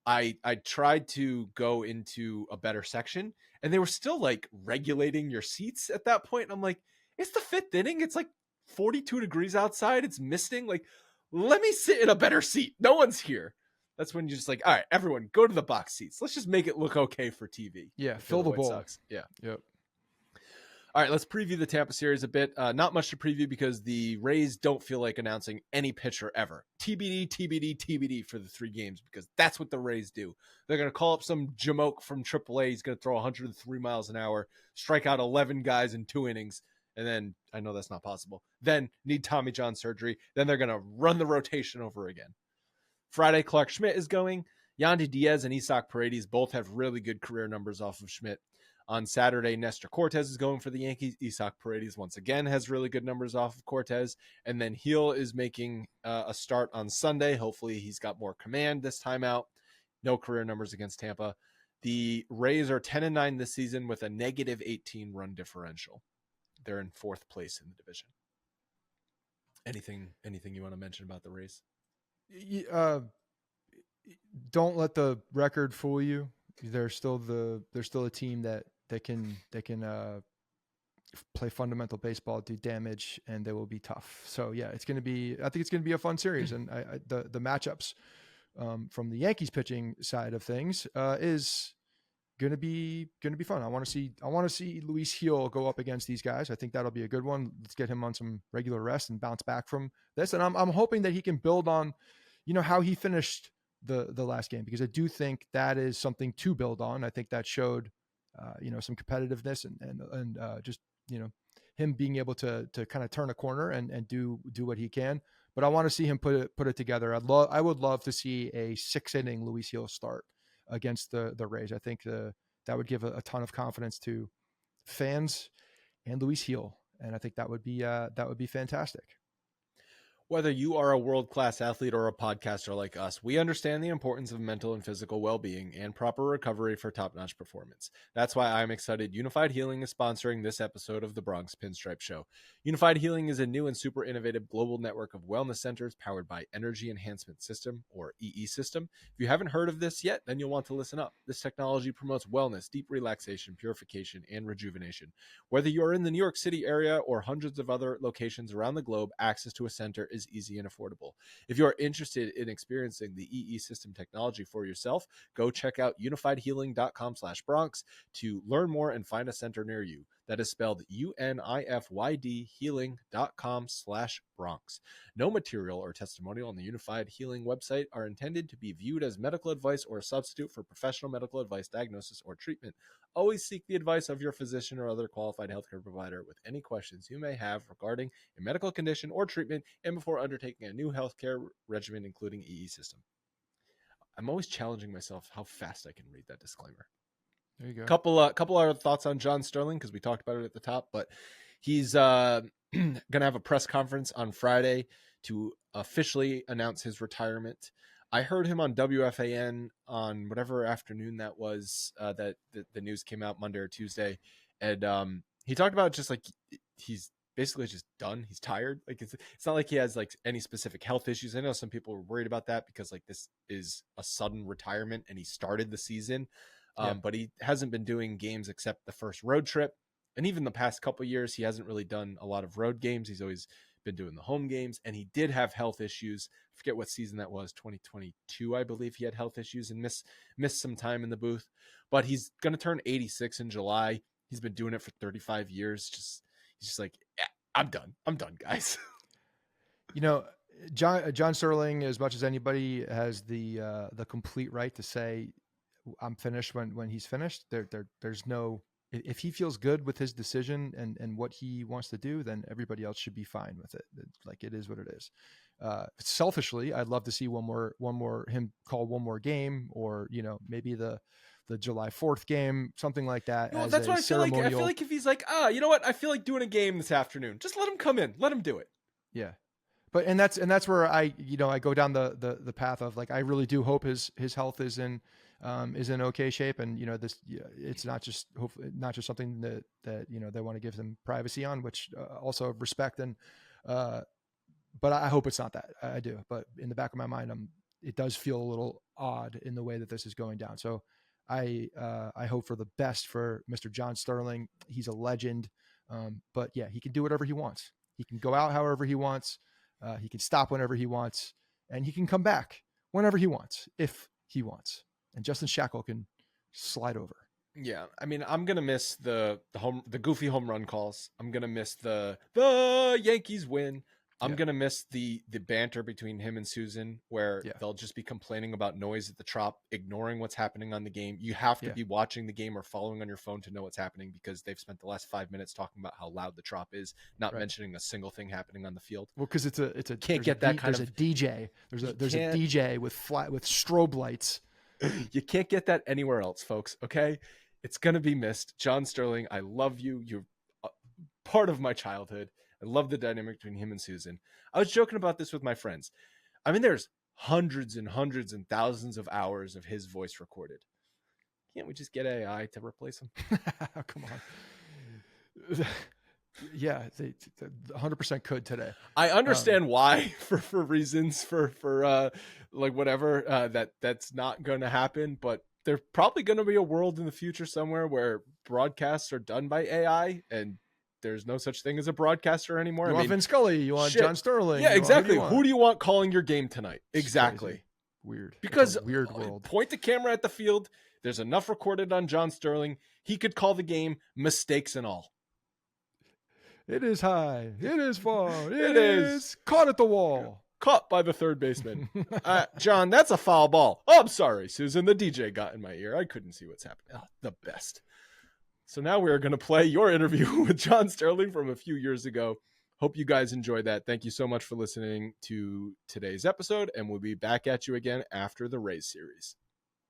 [SPEAKER 1] I tried to go into a better section, and they were still like regulating your seats at that point. And I'm like, it's the fifth inning. It's like 42 degrees outside. It's misting. Like, let me sit in a better seat. No one's here. That's when you're just like, all right, everyone go to the box seats. Let's just make it look okay for TV.
[SPEAKER 2] Yeah, fill the bowl.
[SPEAKER 1] Sox. Yeah.
[SPEAKER 2] Yep.
[SPEAKER 1] All right, let's preview the Tampa series a bit. Not much to preview because the Rays don't feel like announcing any pitcher ever. TBD, TBD, TBD for the 3 games, because that's what the Rays do. They're going to call up some jamoke from AAA. He's going to throw 103 miles an hour, strike out 11 guys in 2 innings, and then, I know that's not possible, then need Tommy John surgery. Then they're going to run the rotation over again. Friday, Clark Schmidt is going. Yandy Diaz and Isaac Paredes both have really good career numbers off of Schmidt. On Saturday, Nestor Cortez is going for the Yankees. Isaac Paredes once again has really good numbers off of Cortez. And then Gil is making a start on Sunday. Hopefully he's got more command this time out. No career numbers against Tampa. The Rays are 10-9 this season with a negative 18 run differential. They're in 4th place in the division. Anything you want to mention about the Rays?
[SPEAKER 2] Don't let the record fool you. They're still a team that can play fundamental baseball, do damage, and they will be tough. So yeah, I think it's going to be a fun series. And the matchups from the Yankees pitching side of things is going to be fun. I want to see Luis Gil go up against these guys. I think that'll be a good one. Let's get him on some regular rest and bounce back from this. And I'm hoping that he can build on, how he finished the last game, because I do think that is something to build on. I think that showed, some competitiveness and just, him being able to kind of turn a corner and do what he can. But I want to see him put it together. I would love to see a 6-inning Luis Gil start against the Rays. I think that would give a ton of confidence to fans and Luis Gil, and I think that would be fantastic.
[SPEAKER 1] Whether you are a world-class athlete or a podcaster like us, we understand the importance of mental and physical well-being and proper recovery for top-notch performance. That's why I'm excited Unified Healing is sponsoring this episode of the Bronx Pinstripe Show. Unified Healing is a new and super innovative global network of wellness centers powered by Energy Enhancement System, or EE System. If you haven't heard of this yet, then you'll want to listen up. This technology promotes wellness, deep relaxation, purification, and rejuvenation. Whether you're in the New York City area or hundreds of other locations around the globe, access to a center is easy and affordable. If you are interested in experiencing the EE System technology for yourself, go check out unifiedhealing.com/Bronx to learn more and find a center near you. That is spelled UNIFYD healing.com/Bronx. No material or testimonial on the Unified Healing website are intended to be viewed as medical advice or a substitute for professional medical advice, diagnosis, or treatment. Always seek the advice of your physician or other qualified healthcare provider with any questions you may have regarding a medical condition or treatment and before undertaking a new healthcare regimen, including EE system. I'm always challenging myself how fast I can read that disclaimer.
[SPEAKER 2] There you go.
[SPEAKER 1] Couple other thoughts on John Sterling, because we talked about it at the top, but he's gonna have a press conference on Friday to officially announce his retirement. I heard him on WFAN on whatever afternoon that was, that the news came out Monday or Tuesday, and he talked about just like he's basically just done. He's tired. Like it's not like he has like any specific health issues. I know some people were worried about that because like this is a sudden retirement and he started the season. But he hasn't been doing games except the first road trip. And even the past couple years, he hasn't really done a lot of road games. He's always been doing the home games, and he did have health issues. I forget what season that was, 2022, I believe he had health issues and missed some time in the booth. But he's going to turn 86 in July. He's been doing it for 35 years. He's just like, yeah, I'm done, guys.
[SPEAKER 2] You know, John Sterling, as much as anybody, has the complete right to say, I'm finished when he's finished. There's no, if he feels good with his decision and what he wants to do, then everybody else should be fine with it. Like it is what it is. Selfishly, I'd love to see one more him call one more game, or maybe the July 4th game, something like that.
[SPEAKER 1] No, that's what I feel like. I feel like if he's like, you know what, I feel like doing a game this afternoon, just let him come in, let him do it.
[SPEAKER 2] Yeah. But that's where I go down the path of like, I really do hope his health is in okay shape, and it's not just something that they want to give him privacy on, which also respect, and but I hope it's not that. I do, but in the back of my mind, it does feel a little odd in the way that this is going down. So I hope for the best for Mr. John Sterling. He's a legend, but yeah, he can do whatever he wants. He can go out however he wants. He can stop whenever he wants, and he can come back whenever he wants, if he wants. And Justin Shackle can slide over.
[SPEAKER 1] Yeah, I mean, I'm gonna miss the goofy home run calls. I'm gonna miss the Yankees win. I'm gonna miss the banter between him and Susan, where they'll just be complaining about noise at the Trop, ignoring what's happening on the game. You have to be watching the game or following on your phone to know what's happening, because they've spent the last 5 minutes talking about how loud the Trop is, not mentioning a single thing happening on the field.
[SPEAKER 2] Well, because it's a
[SPEAKER 1] can't get that kind of.
[SPEAKER 2] There's a DJ. There's a DJ with strobe lights.
[SPEAKER 1] You can't get that anywhere else, folks. Okay, it's gonna be missed. John Sterling, I love you. You're part of my childhood. I love the dynamic between him and Susan. I was joking about this with my friends. I mean, there's hundreds and hundreds and thousands of hours of his voice recorded. Can't we just get AI to replace him?
[SPEAKER 2] Come on. Yeah, they 100% could today.
[SPEAKER 1] I understand why, for reasons for like whatever, that's not going to happen, but there's probably going to be a world in the future somewhere where broadcasts are done by AI and there's no such thing as a broadcaster anymore.
[SPEAKER 2] You want Vin Scully, you want John Sterling.
[SPEAKER 1] Yeah, exactly. Who do you want calling your game tonight? Exactly.
[SPEAKER 2] Weird.
[SPEAKER 1] Because
[SPEAKER 2] weird world.
[SPEAKER 1] Point the camera at the field. There's enough recorded on John Sterling. He could call the game, mistakes and all.
[SPEAKER 2] It is high. It is far. It is caught at the wall.
[SPEAKER 1] Caught by the third baseman. John, that's a foul ball. Oh, I'm sorry, Susan. The DJ got in my ear. I couldn't see what's happening. Oh, the best. So now we are going to play your interview with John Sterling from a few years ago. Hope you guys enjoyed that. Thank you so much for listening to today's episode, and we'll be back at you again after the Rays series.